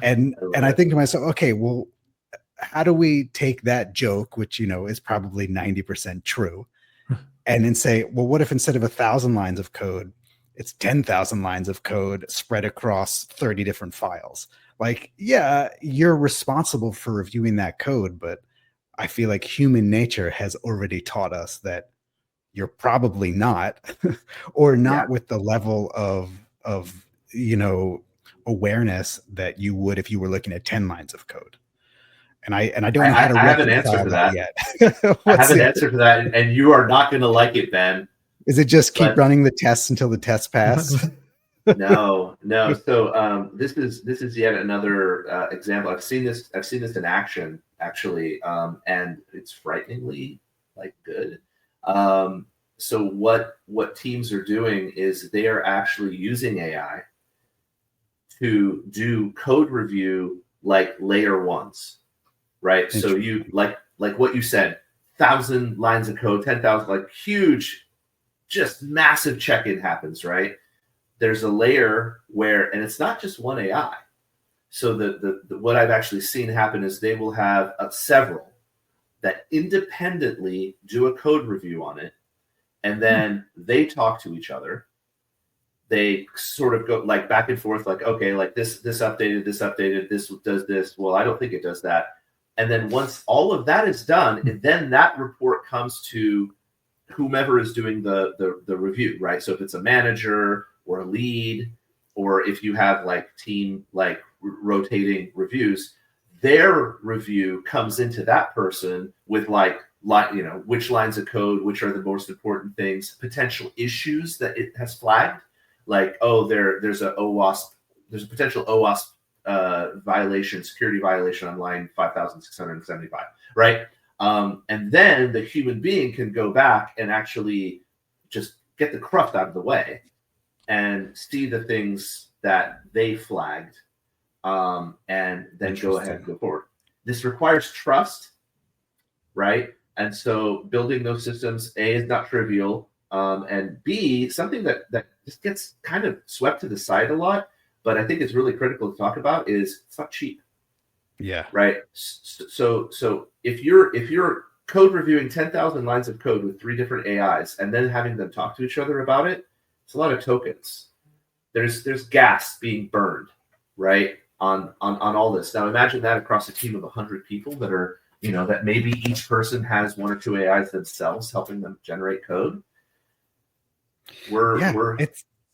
Speaker 2: And I think to myself, okay, well, how do we take that joke, which, is probably 90% true, and then say, well, what if instead of 1,000 lines of code, it's 10,000 lines of code spread across 30 different files? Like, yeah, you're responsible for reviewing that code, but I feel like human nature has already taught us that you're probably not, or not with the level of awareness that you would if you were looking at 10 lines of code. And I don't know how to
Speaker 3: have an answer for that
Speaker 2: yet.
Speaker 3: I have an answer for that, and you are not going to like it, Ben.
Speaker 2: Is it just keep running the tests until the tests pass?
Speaker 3: No. So this is yet another example. I've seen this in action, actually, and it's frighteningly good. So what teams are doing is they are actually using AI to do code review like layer ones, right? So you like what you said, 1,000 lines of code, 10,000, like huge, just massive check-in happens, right? There's a layer where, and it's not just one AI. So the what I've actually seen happen is they will have several that independently do a code review on it, and then they talk to each other. They sort of go like back and forth, like, okay, like this updated, this does this. Well, I don't think it does that. And then once all of that is done, and then that report comes to whomever is doing the review, right? So if it's a manager or a lead, or if you have like team like rotating reviews, their review comes into that person with which lines of code, which are the most important things, potential issues that it has flagged, like, oh, there's a potential OWASP violation, security violation on line 5,675, right? And then the human being can go back and actually just get the cruft out of the way and see the things that they flagged, and then go ahead and go forward. This requires trust, right? And so building those systems, A, is not trivial, and B, something that just gets kind of swept to the side a lot, but I think it's really critical to talk about, is it's not cheap.
Speaker 2: Yeah.
Speaker 3: Right. So if you're code reviewing 10,000 lines of code with 3 different AIs and then having them talk to each other about it, it's a lot of tokens. There's gas being burned, right, on all this. Now imagine that across a team of 100 people that are, that maybe each person has 1 or 2 AIs themselves helping them generate code.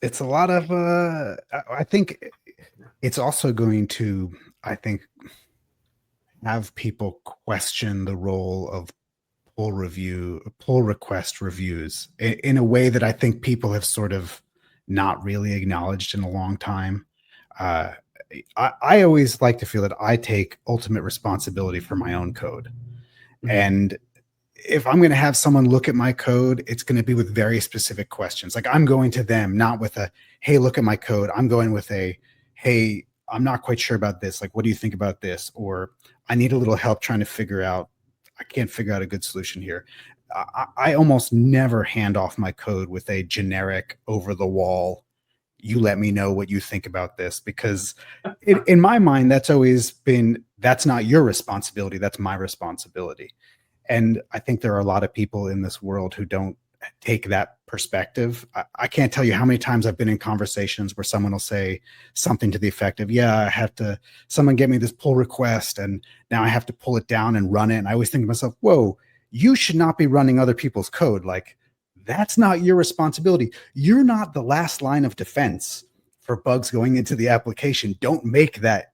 Speaker 2: It's a lot of I think it's also going to, have people question the role of pull request reviews in a way that I think people have sort of not really acknowledged in a long time. I always like to feel that I take ultimate responsibility for my own code. Mm-hmm. And if I'm going to have someone look at my code, it's going to be with very specific questions. Like, I'm going to them, not with a, hey, look at my code. I'm going with a, hey, I'm not quite sure about this. Like, what do you think about this? Or I need a little help trying to figure out, I can't figure out a good solution here. I almost never hand off my code with a generic over the wall, you let me know what you think about this, because in my mind, that's always been, that's not your responsibility. That's my responsibility. And I think there are a lot of people in this world who don't take that perspective. I can't tell you how many times I've been in conversations where someone will say something to the effect of, yeah, someone get me this pull request and now I have to pull it down and run it. And I always think to myself, whoa, you should not be running other people's code. Like, That's not your responsibility. You're not the last line of defense for bugs going into the application. Don't make that,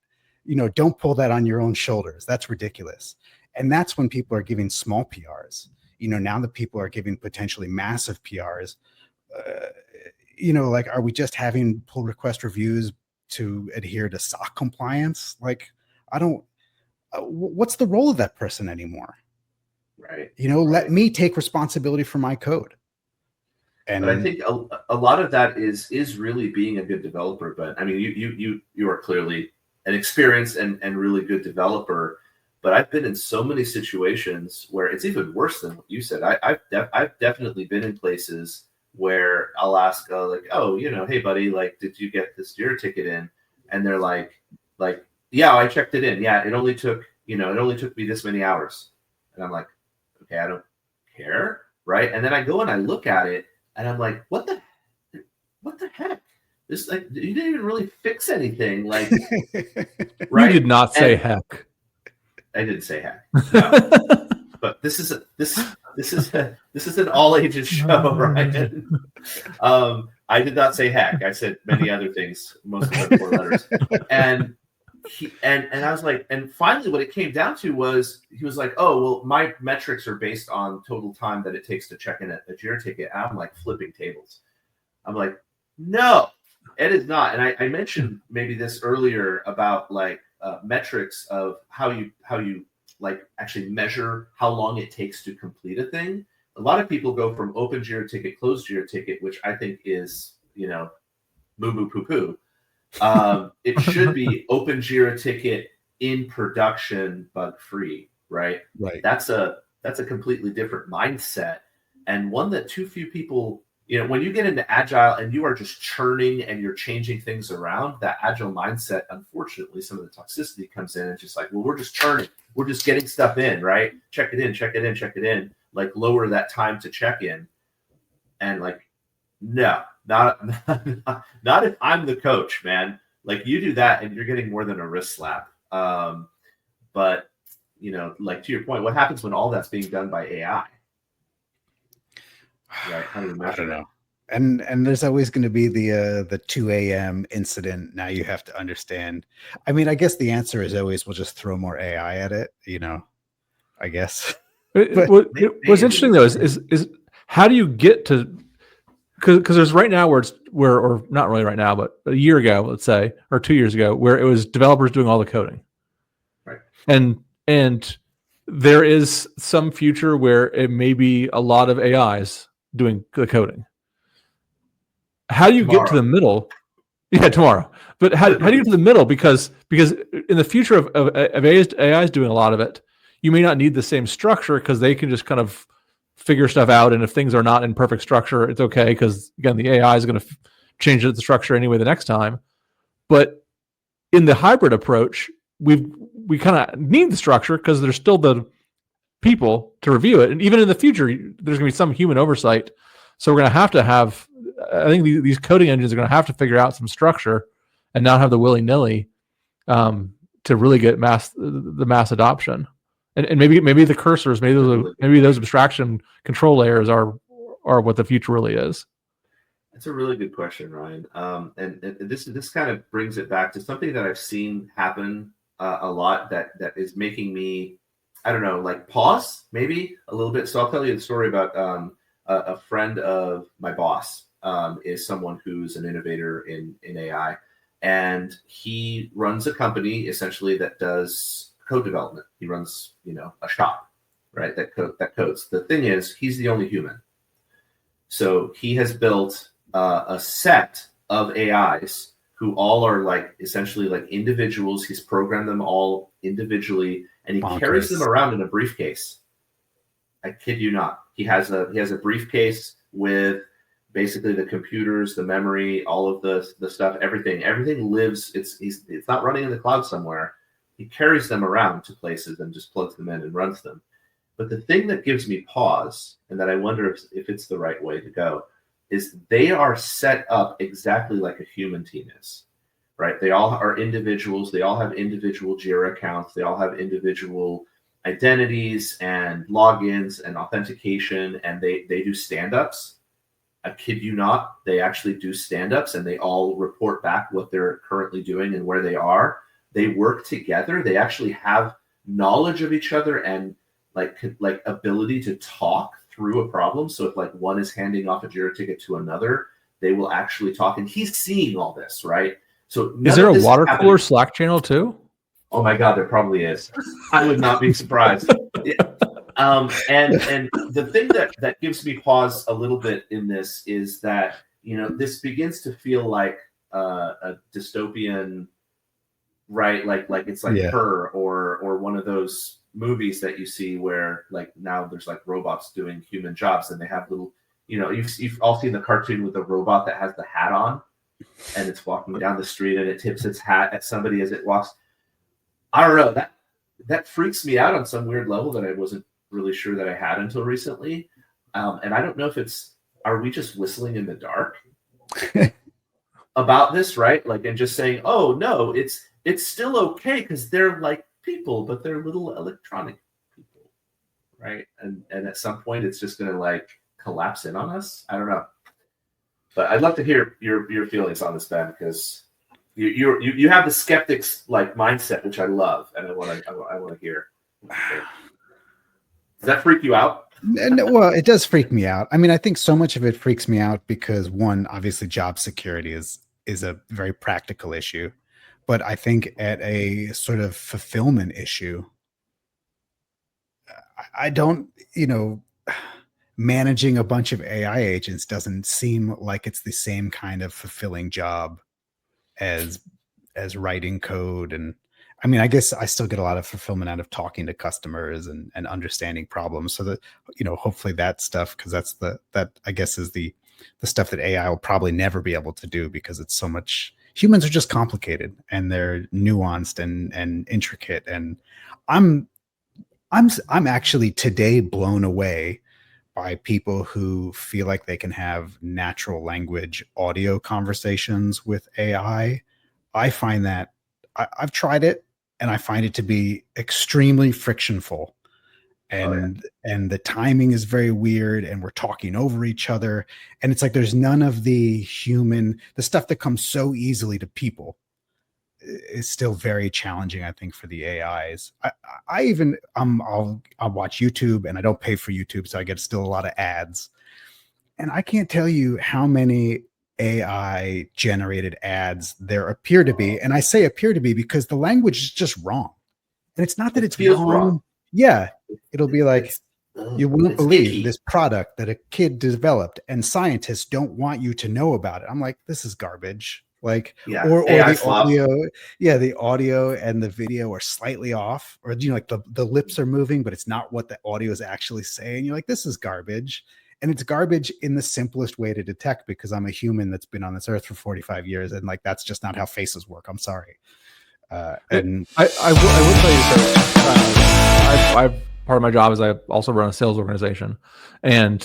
Speaker 2: don't pull that on your own shoulders. That's ridiculous. And that's when people are giving small PRs. Now that people are giving potentially massive PRs, like, are we just having pull request reviews to adhere to SOC compliance? Like, what's the role of that person anymore?
Speaker 3: Right.
Speaker 2: Let me take responsibility for my code. And
Speaker 3: but I think a lot of that is really being a good developer. But I mean, you are clearly an experienced and really good developer. But I've been in so many situations where it's even worse than what you said. I've definitely been in places where I'll ask like, oh, hey buddy, like, did you get this Jira ticket in? And they're like, yeah, I checked it in. Yeah, it only took me this many hours. And I'm like, okay, I don't care, right? And then I go and I look at it, and I'm like, what the heck? This, like, you didn't even really fix anything, like, right?
Speaker 1: You did not say heck.
Speaker 3: I didn't say heck. No. But this is an all ages show, Ryan. I did not say heck. I said many other things, most of them 4 letters. And I was like, and finally what it came down to was, he was like, oh, well, my metrics are based on total time that it takes to check in a Jira ticket. And I'm like flipping tables. I'm like, no, it is not. And I mentioned maybe this earlier about like metrics of how you like actually measure how long it takes to complete a thing. A lot of people go from open Jira ticket, closed Jira ticket, which I think is, moo moo poo poo. It should be open Jira ticket, in production, bug free, right?
Speaker 2: Right.
Speaker 3: That's a completely different mindset, and one that too few people, when you get into agile and you are just churning and you're changing things around, that agile mindset, unfortunately, some of the toxicity comes in and just like, well, we're just churning. We're just getting stuff in, right? Check it in, like lower that time to check in. And like, no, not if I'm the coach, man. Like, you do that and you're getting more than a wrist slap. But like, to your point, what happens when all that's being done by AI? Right? How do we measure that?
Speaker 2: And there's always going to be the 2 a.m. incident. Now you have to understand. I mean, I guess the answer is always, we'll just throw more AI at it. I guess.
Speaker 1: What's interesting though is how do you get to, because there's right now or not really right now, but a year ago, let's say, or 2 years ago, where it was developers doing all the coding,
Speaker 3: right?
Speaker 1: And there is some future where it may be a lot of AIs doing the coding. How do you get to the middle? Yeah, tomorrow. But how do you get to the middle? Because in the future of AIs doing a lot of it, you may not need the same structure, because they can just kind of figure stuff out. And if things are not in perfect structure, it's okay, because again, the AI is going to change the structure anyway the next time. But in the hybrid approach, we kind of need the structure, because there's still the people to review it. And even in the future, there's going to be some human oversight. So we're going to have, I think these coding engines are going to have to figure out some structure and not have the willy-nilly to really get the mass adoption. And maybe the cursors, maybe those abstraction control layers are what the future really is.
Speaker 3: That's a really good question, Ryan. And this kind of brings it back to something that I've seen happen a lot that is making me, I don't know, like pause maybe a little bit. So I'll tell you the story about a friend of my boss is someone who's an innovator in AI, and he runs a company essentially that does code development. He runs, a shop, right? That codes. The thing is, he's the only human. So he has built a set of AIs who all are like essentially like individuals. He's programmed them all individually, and he carries them around in a briefcase. I kid you not. He has a briefcase with basically the computers, the memory, all of the stuff, everything. Everything lives. It's not running in the cloud somewhere. He carries them around to places and just plugs them in and runs them. But the thing that gives me pause, and that I wonder if it's the right way to go, is they are set up exactly like a human team is, right? They all are individuals. They all have individual Jira accounts. They all have individual identities and logins and authentication, and they do stand-ups I kid you not, they actually do stand-ups and they all report back what they're currently doing and where they are. They work together. They actually have knowledge of each other and like ability to talk through a problem. So if like one is handing off a Jira ticket to another, they will actually talk. And he's seeing all this, right? So
Speaker 1: is there a water cooler Slack channel too?
Speaker 3: Oh my God, there probably is. I would not be surprised. And the thing that gives me pause a little bit in this is that, you know, this begins to feel like a dystopian, right? Like it's like Her or one of those movies that you see where like now there's like robots doing human jobs and they have little, you know, you've all seen the cartoon with the robot that has the hat on and it's walking down the street and it tips its hat at somebody as it walks. I don't know, that freaks me out on some weird level that I wasn't really sure that I had until recently. And I don't know if are we just whistling in the dark about this, right? Like, and just saying, oh no, it's still okay because they're like people, but they're little electronic people, right? And at some point it's just gonna like collapse in on us. I don't know. But I'd love to hear your feelings on this, Ben, because you have the skeptics like mindset, which I love, and I want to hear. Does that freak you out?
Speaker 2: No, well, it does freak me out. I mean, I think so much of it freaks me out because one, obviously, job security is a very practical issue, but I think at a sort of fulfillment issue, I don't, you know, managing a bunch of AI agents doesn't seem like it's the same kind of fulfilling job as writing code. And I mean, I guess I still get a lot of fulfillment out of talking to customers and understanding problems. So that, you know, hopefully that stuff, because that I guess is the stuff that AI will probably never be able to do because it's so much. Humans are just complicated and they're nuanced and intricate. And I'm actually today blown away by people who feel like they can have natural language audio conversations with AI. I find that I've tried it and I find it to be extremely frictionful. And the timing is very weird and we're talking over each other. And it's like there's none of the stuff that comes so easily to people is still very challenging, I think, for the AIs. I even I'll watch YouTube and I don't pay for YouTube, so I get still a lot of ads. And I can't tell you how many AI generated ads there appear to be. And I say appear to be because the language is just wrong. And it's not that it's wrong. Yeah. It'll be like, you won't believe this product that a kid developed and scientists don't want you to know about it. I'm like, this is garbage. Like, or the audio, the audio and the video are slightly off, or, you know, like the lips are moving, but it's not what the audio is actually saying. You're like, this is garbage. And it's garbage in the simplest way to detect because I'm a human that's been on this earth for 45 years. And like, that's just not how faces work. I'm sorry. And
Speaker 1: I will tell you that I've part of my job is I also run a sales organization, and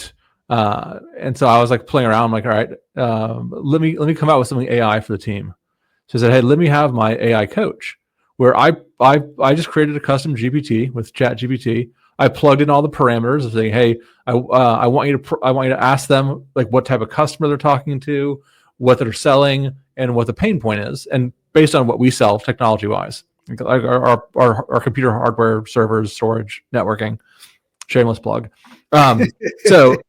Speaker 1: so I was like playing around. I'm like, all right, let me come out with something AI for the team. So I said, hey, let me have my AI coach, where I just created a custom GPT with ChatGPT. I plugged in all the parameters of saying, hey, I want you to ask them like what type of customer they're talking to, what they're selling, and what the pain point is, and based on what we sell technology wise, like our computer hardware, servers, storage, networking. Shameless plug. And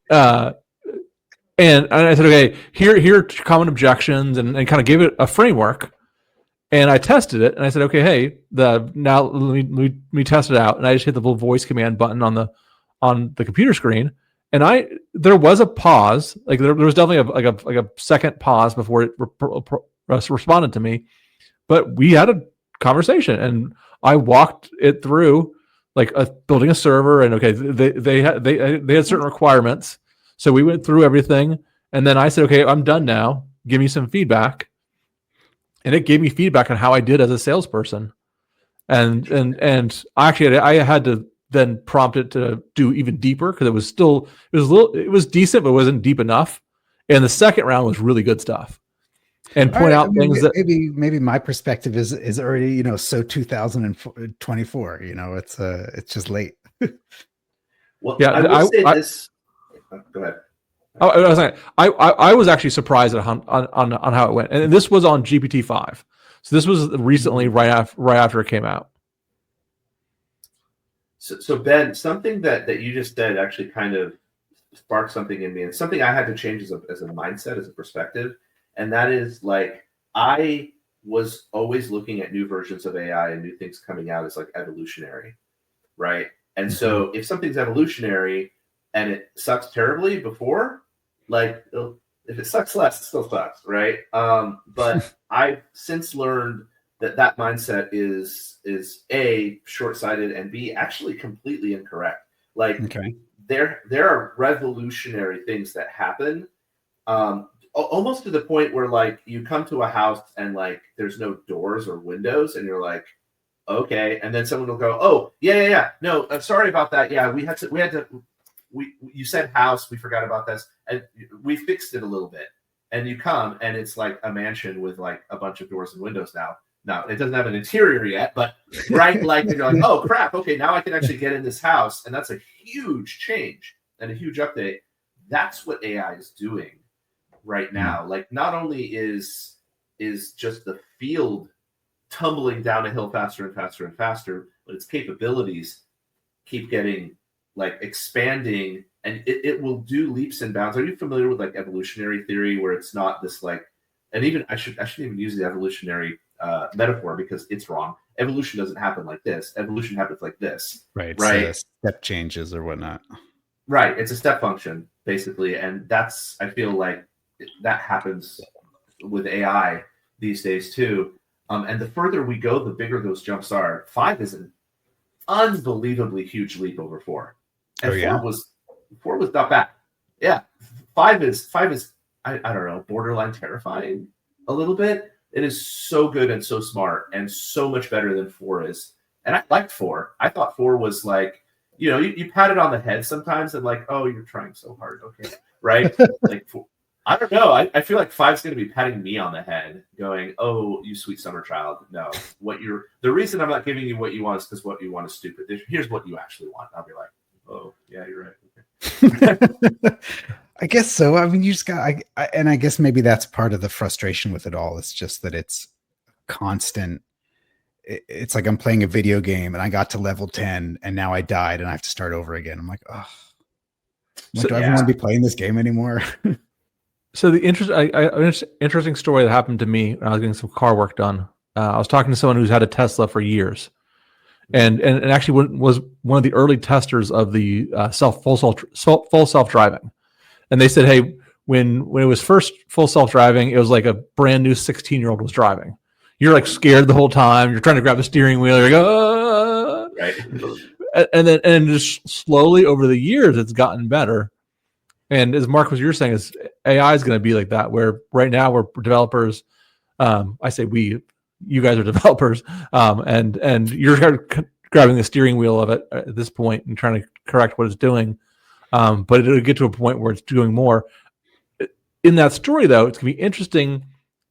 Speaker 1: I said, okay, here are common objections, and kind of gave it a framework. And I tested it, and I said, okay, hey, now let me test it out. And I just hit the little voice command button on the computer screen, and there was a pause. Like there was definitely a second pause before it responded to me. But we had a conversation, and I walked it through, like building a server, and okay, they had certain requirements, so we went through everything, and then I said, okay, I'm done now. Give me some feedback, and it gave me feedback on how I did as a salesperson, and actually I had to then prompt it to do even deeper because it was decent, but it wasn't deep enough. And the second round was really good stuff. And point out things that
Speaker 2: maybe my perspective is already, you know, so 2024, you know, it's just late.
Speaker 3: Well, yeah, I will say this. Go ahead.
Speaker 1: I was actually surprised at on how it went, and this was on GPT-5, so this was recently right after it came out.
Speaker 3: So Ben, something that you just said actually kind of sparked something in me, and something I had to change as a mindset, as a perspective, and that is like I was always looking at new versions of AI and new things coming out as like evolutionary, right? And so if something's evolutionary and it sucks terribly before, like if it sucks less, it still sucks, right? But I've since learned that mindset is A, short-sighted, and B, actually completely incorrect. Like there are revolutionary things that happen, almost to the point where like you come to a house and like there's no doors or windows, and you're like, okay, and then someone will go, oh yeah, no, sorry about that. Yeah, you said house, we forgot about this, and we fixed it a little bit. And you come, and it's like a mansion with like a bunch of doors and windows now. Now it doesn't have an interior yet, but right, like you're like, oh crap, okay, now I can actually get in this house, and that's a huge change and a huge update. That's what AI is doing right now. Like, not only is just the field tumbling down a hill faster and faster and faster, but its capabilities keep getting like expanding, and it will do leaps and bounds. Are you familiar with like evolutionary theory, where it's not this like, and even I shouldn't even use the evolutionary metaphor because it's wrong. Evolution doesn't happen like this. Evolution happens like this.
Speaker 2: Right.
Speaker 3: Right.
Speaker 2: Step changes or whatnot.
Speaker 3: Right. It's a step function basically, and that's, I feel like that happens with AI these days too. And the further we go, the bigger those jumps are. 5 is an unbelievably huge leap over 4. And 4 was not bad. Yeah. 5 is I don't know, borderline terrifying a little bit. It is so good and so smart and so much better than 4 is. And I liked 4. I thought 4 was like, you pat it on the head sometimes and like, oh, you're trying so hard. Okay. Right. Like, I don't know. I feel like 5's going to be patting me on the head going, oh, you sweet summer child. No, the reason I'm not giving you what you want is because what you want is stupid. Here's what you actually want. I'll be like, oh yeah, you're right. Okay.
Speaker 2: I guess so. I mean, you just got, and I guess maybe that's part of the frustration with it all. It's just that it's constant. It's like I'm playing a video game and I got to level 10 and now I died and I have to start over again. I'm like, oh, do I even want to be playing this game anymore?
Speaker 1: So the interesting story that happened to me when I was getting some car work done. I was talking to someone who's had a Tesla for years, and actually was one of the early testers of the full self-driving. And they said, hey, when it was first full self-driving, it was like a brand new 16-year-old was driving. You're like scared the whole time. You're trying to grab the steering wheel. You're like, ah. Right. And just slowly over the years, it's gotten better. And as Mark, what you're saying is AI is going to be like that, where right now we're developers. I say you guys are developers, and you're grabbing the steering wheel of it at this point and trying to correct what it's doing. But it'll get to a point where it's doing more. In that story, though, it's going to be interesting,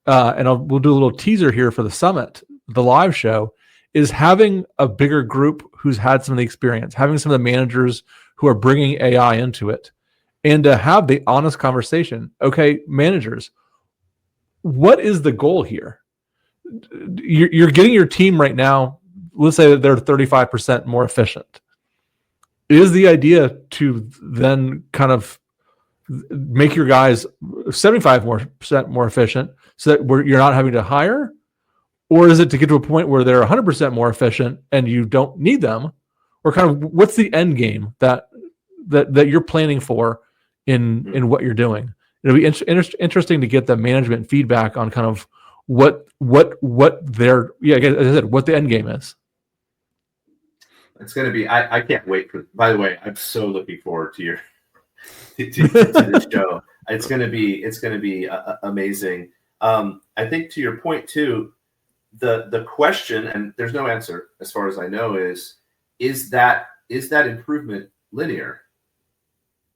Speaker 1: and we'll do a little teaser here for the summit, the live show, is having a bigger group who's had some of the experience, having some of the managers who are bringing AI into it, and to have the honest conversation. Okay, managers, what is the goal here? You're getting your team right now, let's say that they're 35% more efficient. Is the idea to then kind of make your guys 75% more efficient so that you're not having to hire? Or is it to get to a point where they're 100% more efficient and you don't need them? Or kind of what's the end game that you're planning for in what you're doing? It'll be interesting to get the management feedback on kind of what their, as I said, what the end game is.
Speaker 3: It's going to be, I can't wait for, by the way, I'm so looking forward to your, to this show. It's going to be amazing. I think to your point too, the question, and there's no answer as far as I know, is that improvement linear?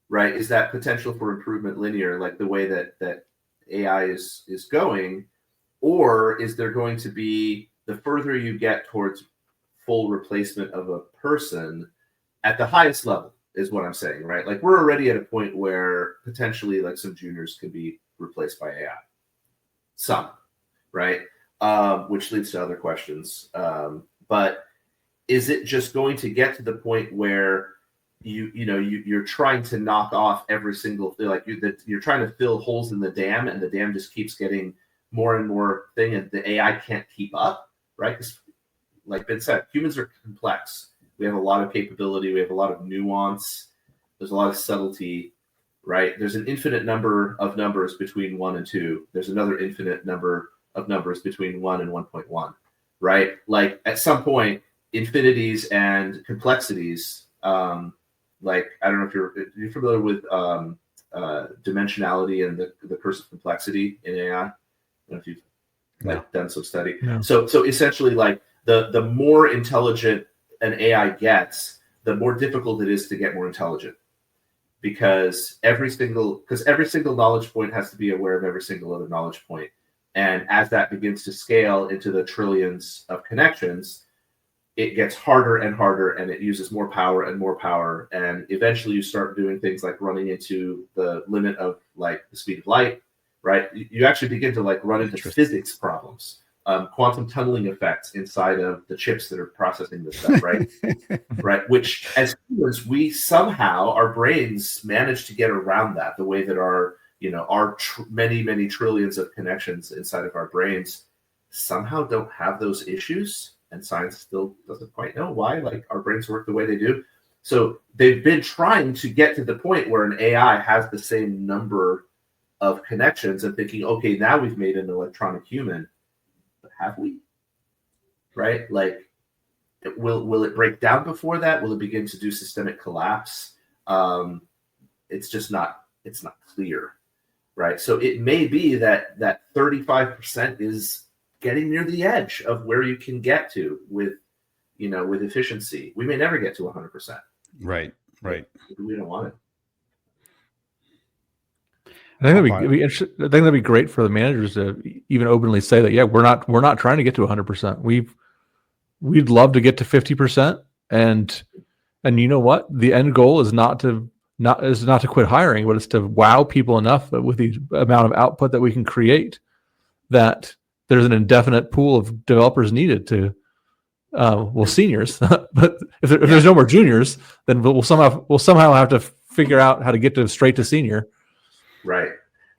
Speaker 3: Right? Is that potential for improvement linear, like the way that AI is going? Or is there going to be, the further you get towards full replacement of a person at the highest level, is what I'm saying, right? Like we're already at a point where potentially like some juniors could be replaced by AI. Some, right? Which leads to other questions. But is it just going to get to the point where you're trying to knock off every single thing, like you're trying to fill holes in the dam, and the dam just keeps getting more and more thing, and the AI can't keep up, right? Because, like Ben said, humans are complex. We have a lot of capability. We have a lot of nuance. There's a lot of subtlety, right? There's an infinite number of numbers between 1 and 2. There's another infinite number of numbers between 1 and 1.1, right? Like at some point, infinities and complexities, like I don't know if you're familiar with dimensionality and the curse of complexity in AI. I don't know if you've done some study.
Speaker 1: No.
Speaker 3: So essentially, like the more intelligent an AI gets, the more difficult it is to get more intelligent, because every single knowledge point has to be aware of every single other knowledge point. And as that begins to scale into the trillions of connections, it gets harder and harder, and it uses more power and more power. And eventually you start doing things like running into the limit of like the speed of light, right? You actually begin to like run into physics problems, quantum tunneling effects inside of the chips that are processing this stuff, right? Right. Which as humans, we somehow, our brains manage to get around that, the way that our many trillions of connections inside of our brains somehow don't have those issues. And science still doesn't quite know why, like our brains work the way they do. So they've been trying to get to the point where an AI has the same number of connections and thinking, okay, now we've made an electronic human. But have we? Right? Like, will it break down before that? Will it begin to do systemic collapse? It's not clear, right? So it may be that 35% is getting near the edge of where you can get to with efficiency. We may never get to 100%.
Speaker 2: Right.
Speaker 3: We don't want it.
Speaker 1: I think that'd be great for the managers to even openly say that, yeah, we're not trying to get to 100%. We'd love to get to 50%, and you know what? The end goal is not to quit hiring, but it's to wow people enough with the amount of output that we can create that there's an indefinite pool of developers needed to seniors. But if there's no more juniors, then we'll somehow have to figure out how to get straight to senior.
Speaker 3: Right.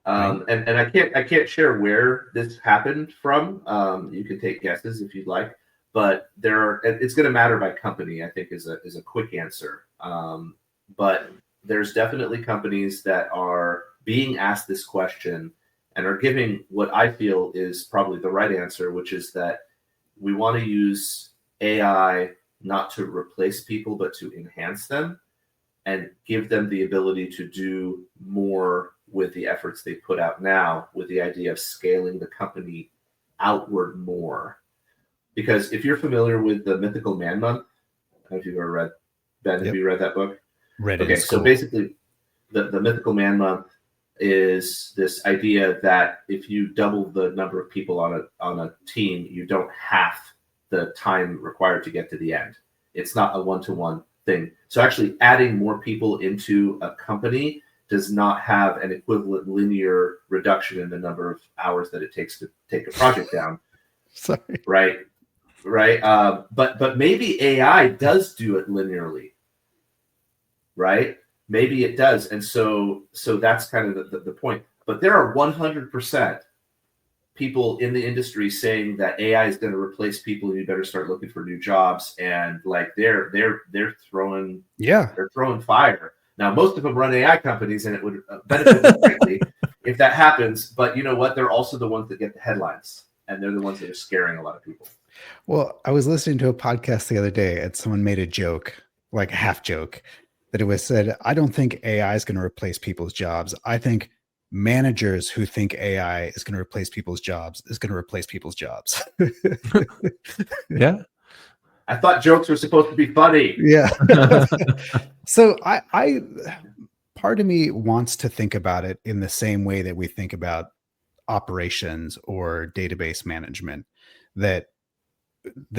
Speaker 3: And I can't share where this happened from. You can take guesses if you'd like, but it's going to matter by company, I think, is a quick answer. But there's definitely companies that are being asked this question and are giving what I feel is probably the right answer, which is that we want to use AI not to replace people, but to enhance them and give them the ability to do more with the efforts they put out now, with the idea of scaling the company outward more. Because if you're familiar with the Mythical Man Month, I don't know if you've ever read, Ben, have you read that book?
Speaker 2: Read it.
Speaker 3: Okay, so basically the Mythical Man Month is this idea that if you double the number of people on a team, you don't half the time required to get to the end. It's not a one-to-one thing. So actually adding more people into a company does not have an equivalent linear reduction in the number of hours that it takes to take a project down.
Speaker 2: Sorry.
Speaker 3: Right. But maybe AI does do it linearly, right? Maybe it does. And so that's kind of the point. But there are 100% people in the industry saying that AI is going to replace people and you better start looking for new jobs. And like they're throwing fire. Now, most of them run AI companies, and it would benefit them greatly if that happens. But you know what? They're also the ones that get the headlines, and they're the ones that are scaring a lot of people.
Speaker 2: Well, I was listening to a podcast the other day, and someone made a joke, like a half joke, that it was said, I don't think AI is going to replace people's jobs. I think managers who think AI is going to replace people's jobs is going to replace people's jobs.
Speaker 1: Yeah.
Speaker 3: I thought jokes were supposed to be funny.
Speaker 2: Yeah. So I part of me wants to think about it in the same way that we think about operations or database management, that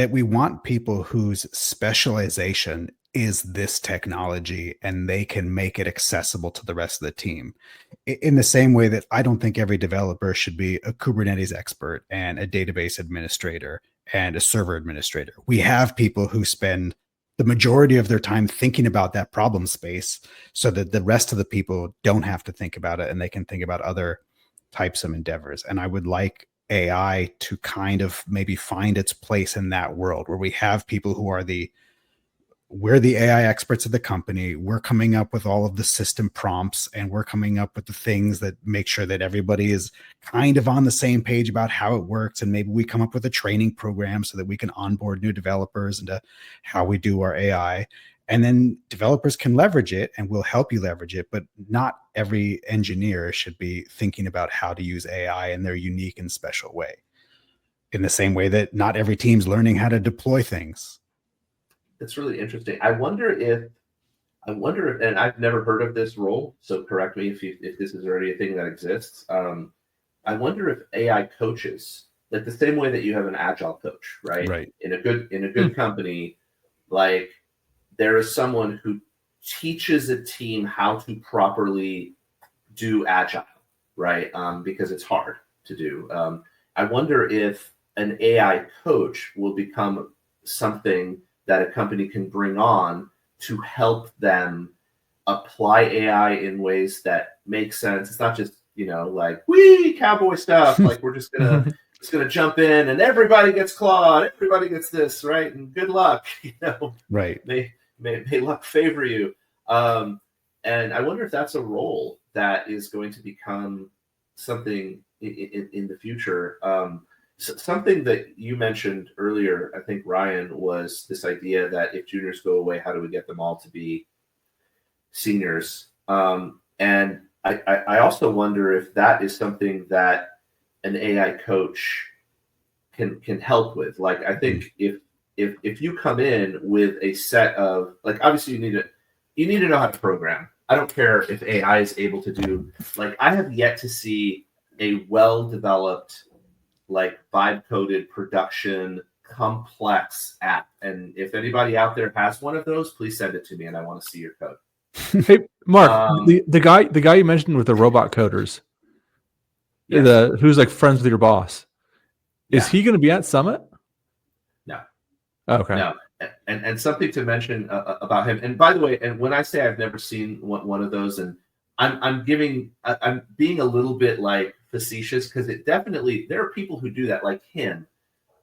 Speaker 2: we want people whose specialization is this technology, and they can make it accessible to the rest of the team. In the same way that I don't think every developer should be a Kubernetes expert and a database administrator and a server administrator. We have people who spend the majority of their time thinking about that problem space so that the rest of the people don't have to think about it and they can think about other types of endeavors. And I would like AI to kind of maybe find its place in that world where we have people who are we're the AI experts of the company. We're coming up with all of the system prompts, and we're coming up with the things that make sure that everybody is kind of on the same page about how it works. And maybe we come up with a training program so that we can onboard new developers into how we do our AI. And then developers can leverage it, and we'll help you leverage it. But not every engineer should be thinking about how to use AI in their unique and special way. In the same way that not every team's learning how to deploy things.
Speaker 3: It's really interesting. I wonder if, and I've never heard of this role, so correct me if this is already a thing that exists. I wonder if AI coaches, like the same way that you have an agile coach, right?
Speaker 2: Right.
Speaker 3: In a good company, like there is someone who teaches a team how to properly do agile, right? Because it's hard to do. I wonder if an AI coach will become something that a company can bring on to help them apply AI in ways that make sense. It's not just, like wee cowboy stuff. Like we're just gonna jump in and everybody gets Claude, everybody gets this, right? And good luck,
Speaker 2: Right.
Speaker 3: May luck favor you. And I wonder if that's a role that is going to become something in the future. Something that you mentioned earlier, I think, Ryan, was this idea that if juniors go away, how do we get them all to be seniors? And I also wonder if that is something that an AI coach can help with. Like, I think if you come in with a set of, like, obviously you need to know how to program. I don't care if AI is able to do, like, I have yet to see a well-developed, like vibe-coded production complex app. And if anybody out there has one of those, please send it to me and I want to see your code.
Speaker 1: Hey, Mark, the guy you mentioned with the robot coders,
Speaker 3: Yes.
Speaker 1: who's like friends with your boss, is he going to be at Summit?
Speaker 3: No.
Speaker 1: Okay.
Speaker 3: No. And something to mention about him. And by the way, and when I say I've never seen one of those, and I'm being a little bit like facetious, because there are people who do that like him,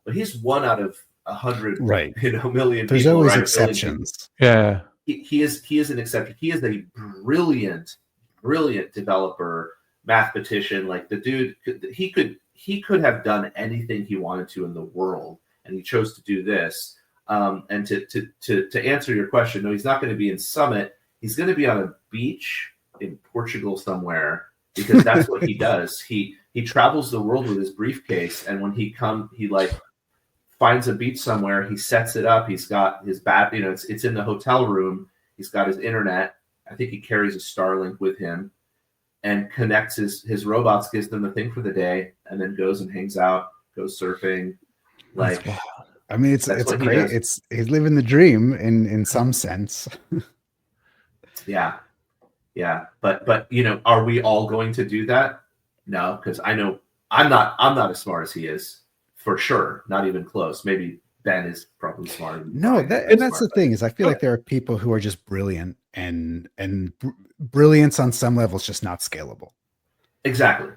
Speaker 3: but he's one out of 100,
Speaker 2: right?
Speaker 3: Million.
Speaker 2: There's
Speaker 3: people,
Speaker 2: always
Speaker 3: right?
Speaker 2: exceptions.
Speaker 1: Yeah.
Speaker 3: He is an exception. He is a brilliant developer, mathematician. Like the dude, he could have done anything he wanted to in the world, and he chose to do this. And to answer your question, no, he's not going to be in Summit. He's going to be on a beach in Portugal somewhere, because that's what he does. He travels the world with his briefcase, and when he like finds a beach somewhere, he sets it up. He's got his it's in the hotel room. He's got his internet. I think he carries a Starlink with him, and connects his robots, gives them the thing for the day, and then goes and hangs out, goes surfing. Like,
Speaker 2: I mean, it's great. He's living the dream in some sense.
Speaker 3: Yeah. But are we all going to do that? No, because I know I'm not as smart as he is, for sure. Not even close. Maybe Ben is probably smarter.
Speaker 2: No, that's the thing, is I feel like there are people who are just brilliant, and brilliance on some level is just not scalable.
Speaker 3: Exactly.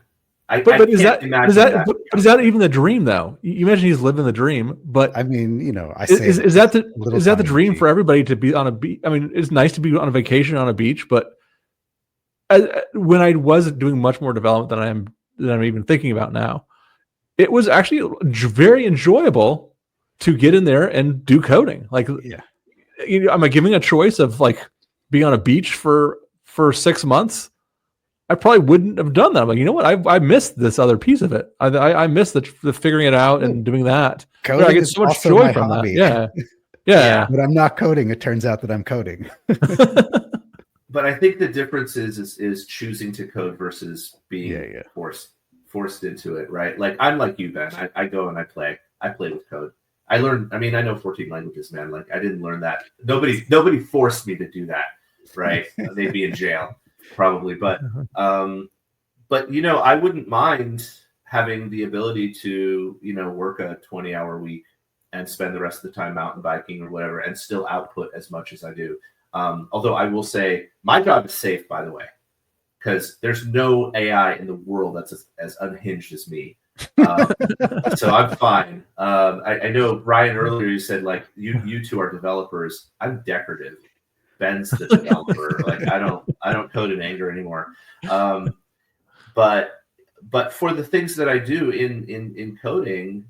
Speaker 1: But is that even the dream though? You mentioned he's living the dream, but
Speaker 2: I mean,
Speaker 1: is that the dream for everybody to be on a beach? I mean, it's nice to be on a vacation on a beach, but when I was doing much more development than I'm even thinking about now, it was actually very enjoyable to get in there and do coding. Like, am I giving a choice of like being on a beach for 6 months? I probably wouldn't have done that. I'm like, you know what? I missed this other piece of it. I missed the figuring it out and doing that.
Speaker 2: Coding I get so much joy from hobby.
Speaker 1: That. Yeah.
Speaker 2: But I'm not coding. It turns out that I'm coding.
Speaker 3: But I think the difference is choosing to code versus being forced into it, right? Like, I'm like you, Ben. I go and I play with code. I learned, I mean, I know 14 languages, man. Like I didn't learn that. Nobody forced me to do that, right? They'd be in jail probably. But I wouldn't mind having the ability to, work a 20-hour week and spend the rest of the time mountain biking or whatever and still output as much as I do. Although I will say my job is safe, by the way, because there's no AI in the world that's as unhinged as me. So I'm fine. I know Ryan earlier, you said like you two are developers. I'm decorative. Ben's the developer. Like I don't code in anger anymore. But for the things that I do in coding,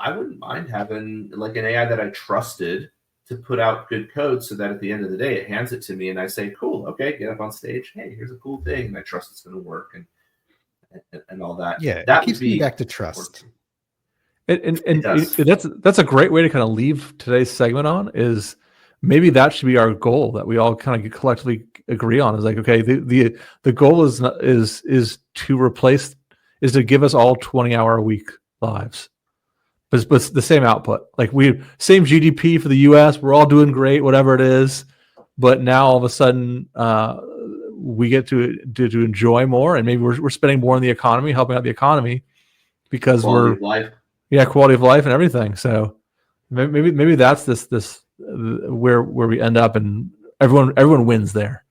Speaker 3: I wouldn't mind having like an AI that I trusted to put out good code so that at the end of the day, it hands it to me and I say, cool, okay, get up on stage. Hey, here's a cool thing. And I trust it's going to work and all that.
Speaker 2: Yeah,
Speaker 3: that
Speaker 2: it keeps me back to trust.
Speaker 1: And that's a great way to kind of leave today's segment on is maybe that should be our goal that we all kind of collectively agree on is like, okay, the goal is to give us all 20-hour a week lives. But the same output, like same GDP for the U.S. We're all doing great, whatever it is. But now all of a sudden, we get to enjoy more, and maybe we're spending more on the economy, helping out the economy, because
Speaker 3: quality of life.
Speaker 1: Quality of life and everything. So maybe that's this where we end up, and everyone wins there.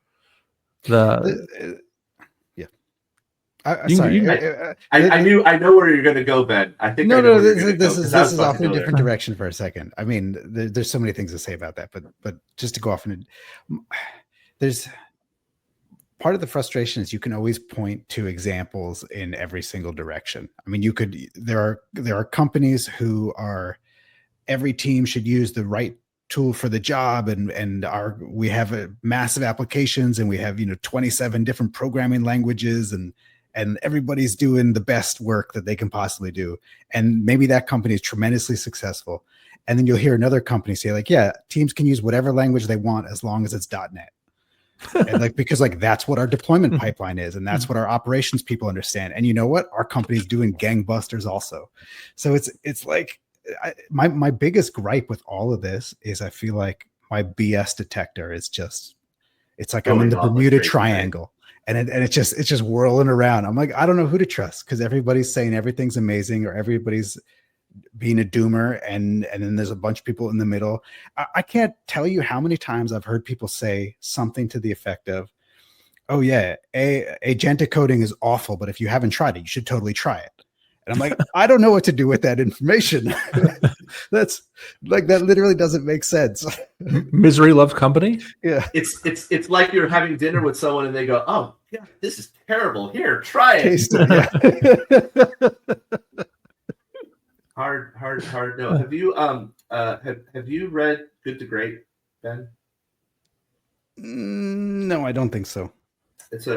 Speaker 3: I know where you're going to go, Ben. I think
Speaker 2: this is off in a different direction for a second. I mean, there's so many things to say about that, but just to go off and there's part of the frustration is you can always point to examples in every single direction. I mean, there are companies who are every team should use the right tool for the job, and we have massive applications, and we have 27 different programming languages, and everybody's doing the best work that they can possibly do. And maybe that company is tremendously successful. And then you'll hear another company say like, yeah, teams can use whatever language they want as long as it's .NET. And because that's what our deployment pipeline is. And that's what our operations people understand. And you know what? Our company's doing gangbusters also. So it's like my biggest gripe with all of this is I feel like my BS detector is it's like I'm in the Bermuda Triangle. And it's just whirling around. I'm like, I don't know who to trust because everybody's saying everything's amazing or everybody's being a doomer. And then there's a bunch of people in the middle. I can't tell you how many times I've heard people say something to the effect of, oh yeah, agentic coding is awful, but if you haven't tried it, you should totally try it. And I'm like, I don't know what to do with that information. That's like, that literally doesn't make sense.
Speaker 1: Misery loves company.
Speaker 2: Yeah.
Speaker 3: It's like you're having dinner with someone and they go, oh yeah, this is terrible. Here, try it.
Speaker 2: Taste it. Yeah.
Speaker 3: Hard. No. Have you read Good to Great, Ben?
Speaker 2: No, I don't think so.
Speaker 3: It's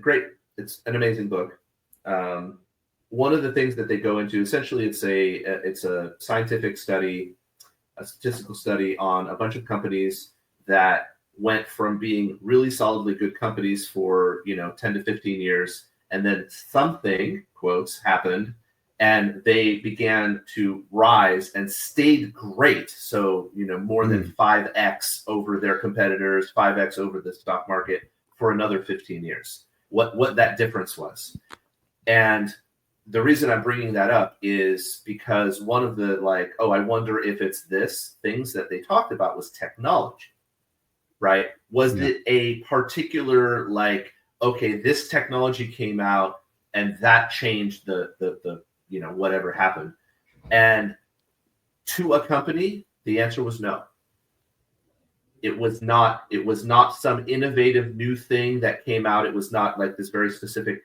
Speaker 3: great. It's an amazing book. One of the things that they go into, essentially, it's a scientific study, a statistical study on a bunch of companies that went from being really solidly good companies for 10 to 15 years, and then something, quotes, happened, and they began to rise and stayed great. So more than 5x over their competitors, 5x over the stock market for another 15 years. What that difference was, and the reason I'm bringing that up is because one of the I wonder if it's this things that they talked about was technology, right? Was it a particular okay, this technology came out and that changed the whatever happened? And to a company, the answer was no. It was not some innovative new thing that came out. It was not like this very specific,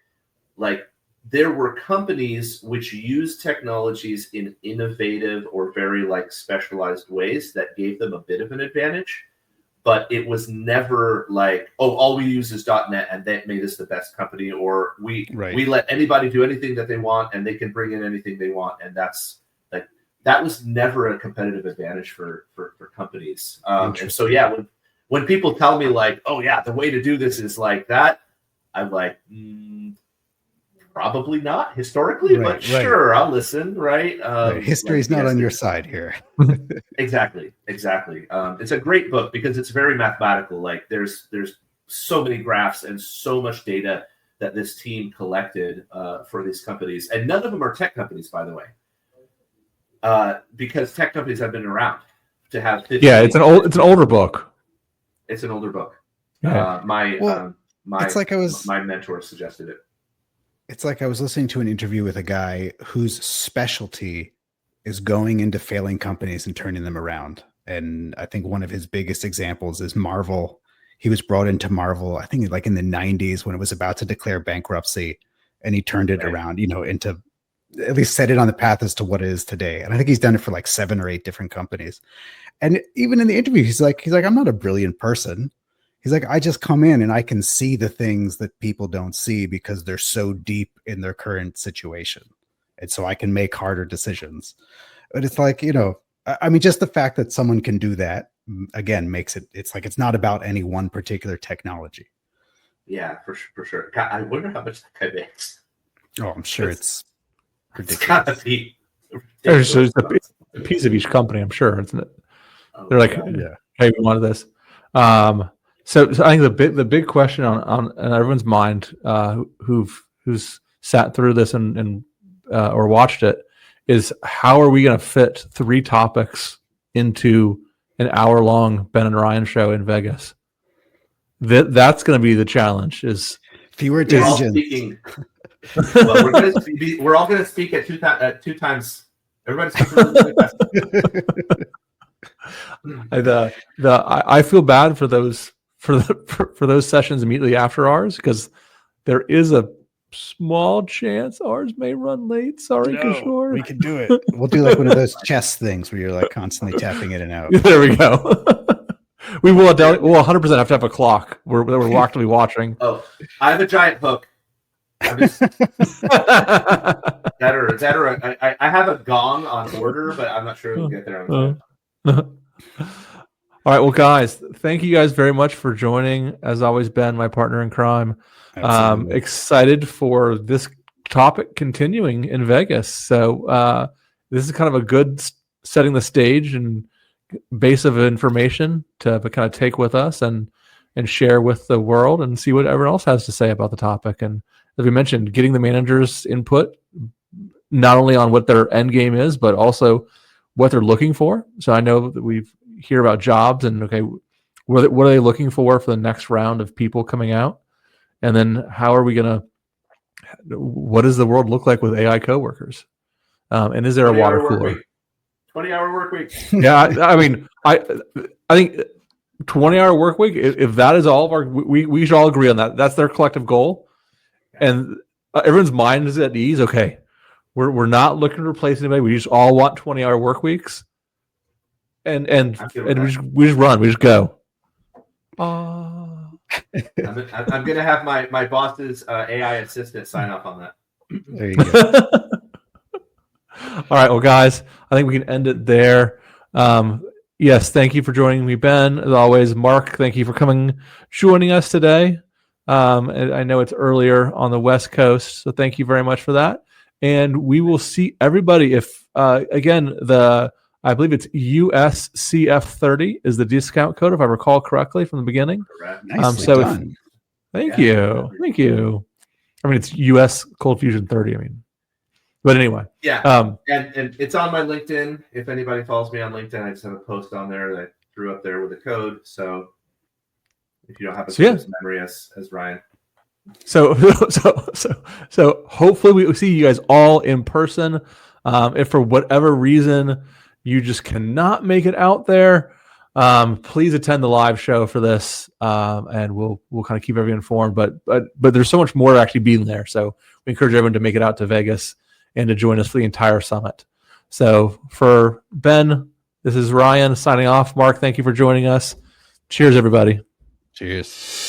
Speaker 3: there were companies which used technologies in innovative or very specialized ways that gave them a bit of an advantage, but it was never all we use is .NET and that made us the best company, or we let anybody do anything that they want and they can bring in anything they want, and that's that was never a competitive advantage for companies. And so when people tell me oh yeah, the way to do this is like that, I'm like, Probably not historically,
Speaker 2: Right,
Speaker 3: but
Speaker 2: right.
Speaker 3: sure, I'll listen. Right?
Speaker 2: History's not on your side here.
Speaker 3: Exactly. It's a great book because it's very mathematical. Like there's so many graphs and so much data that this team collected for these companies, and none of them are tech companies, by the way, because tech companies have been around to have.
Speaker 1: It's an older book.
Speaker 3: It's an older book.
Speaker 1: Yeah.
Speaker 3: My
Speaker 2: my
Speaker 3: mentor suggested it.
Speaker 2: It's like I was listening to an interview with a guy whose specialty is going into failing companies and turning them around. And I think one of his biggest examples is Marvel. He was brought into Marvel, I think like in the 90s when it was about to declare bankruptcy, and he turned it around, into at least set it on the path as to what it is today. And I think he's done it for like 7 or 8 different companies. And even in the interview, he's like, I'm not a brilliant person. He's like, I just come in and I can see the things that people don't see because they're so deep in their current situation. And so I can make harder decisions. But it's like, I mean, just the fact that someone can do that, again, makes it's like, it's not about any one particular technology.
Speaker 3: Yeah, for sure. God, I wonder how much that guy makes.
Speaker 2: Oh, I'm sure it's ridiculous.
Speaker 3: It's gotta be
Speaker 1: There's a piece of each company, I'm sure, isn't it? They're like, hey, we wanted this. So I think the big question on everyone's mind who's sat through this and or watched it is, how are we going to fit 3 topics into an hour-long Ben and Ryan show in Vegas? That's going to be the challenge. Is
Speaker 2: fewer tangents.
Speaker 3: We're all going to speak at 2 times. Everybody's really fast.
Speaker 1: I feel bad for those for those sessions immediately after ours, because there is a small chance ours may run late. Sorry, Kishore.
Speaker 2: We can do it. We'll do like one of those chess things where you're like constantly tapping in and out.
Speaker 1: There we go. We'll 100% have to have a clock we're actively watching.
Speaker 3: Oh, I have a giant hook. I have a gong on order, but I'm not sure we'll get there on time.
Speaker 1: All right, well, guys, thank you guys very much for joining. As always, Ben, my partner in crime. Excited for this topic continuing in Vegas. So this is kind of a good setting the stage and base of information to kind of take with us and share with the world and see what everyone else has to say about the topic. And as we mentioned, getting the managers' input, not only on what their end game is, but also what they're looking for. So I know that we hear about jobs and, okay, what are they looking for the next round of people coming out? And then how are we going to, what does the world look like with AI coworkers? And is there a water cooler?
Speaker 3: 20-hour work week.
Speaker 1: Yeah, I mean, I think 20-hour work week, if that is all of our, we should all agree on that. That's their collective goal. And everyone's mind is at ease. Okay, we're not looking to replace anybody. We just all want 20-hour work weeks. And we just run. We just go.
Speaker 3: I'm going to have my boss's AI assistant sign off on that.
Speaker 2: There you go.
Speaker 1: All right, well, guys, I think we can end it there. Yes, thank you for joining me, Ben. As always, Mark, thank you for joining us today. And I know it's earlier on the West Coast, so thank you very much for that. And we will see everybody if, again, I believe it's USCF30 is the discount code, if I recall correctly from the beginning.
Speaker 3: Correct.
Speaker 2: Nicely done.
Speaker 1: Thank you. I mean, it's US ColdFusion 30. I mean, but anyway.
Speaker 3: Yeah. And it's on my LinkedIn. If anybody follows me on LinkedIn, I just have a post on there that I threw up there with the code. So if you don't have a memory as Ryan.
Speaker 1: So hopefully we see you guys all in person. If for whatever reason you just cannot make it out there, please attend the live show for this, and we'll kind of keep everyone informed. But there's so much more to actually being there. So we encourage everyone to make it out to Vegas and to join us for the entire summit. So for Ben, this is Ryan signing off. Mark, thank you for joining us. Cheers, everybody.
Speaker 2: Cheers.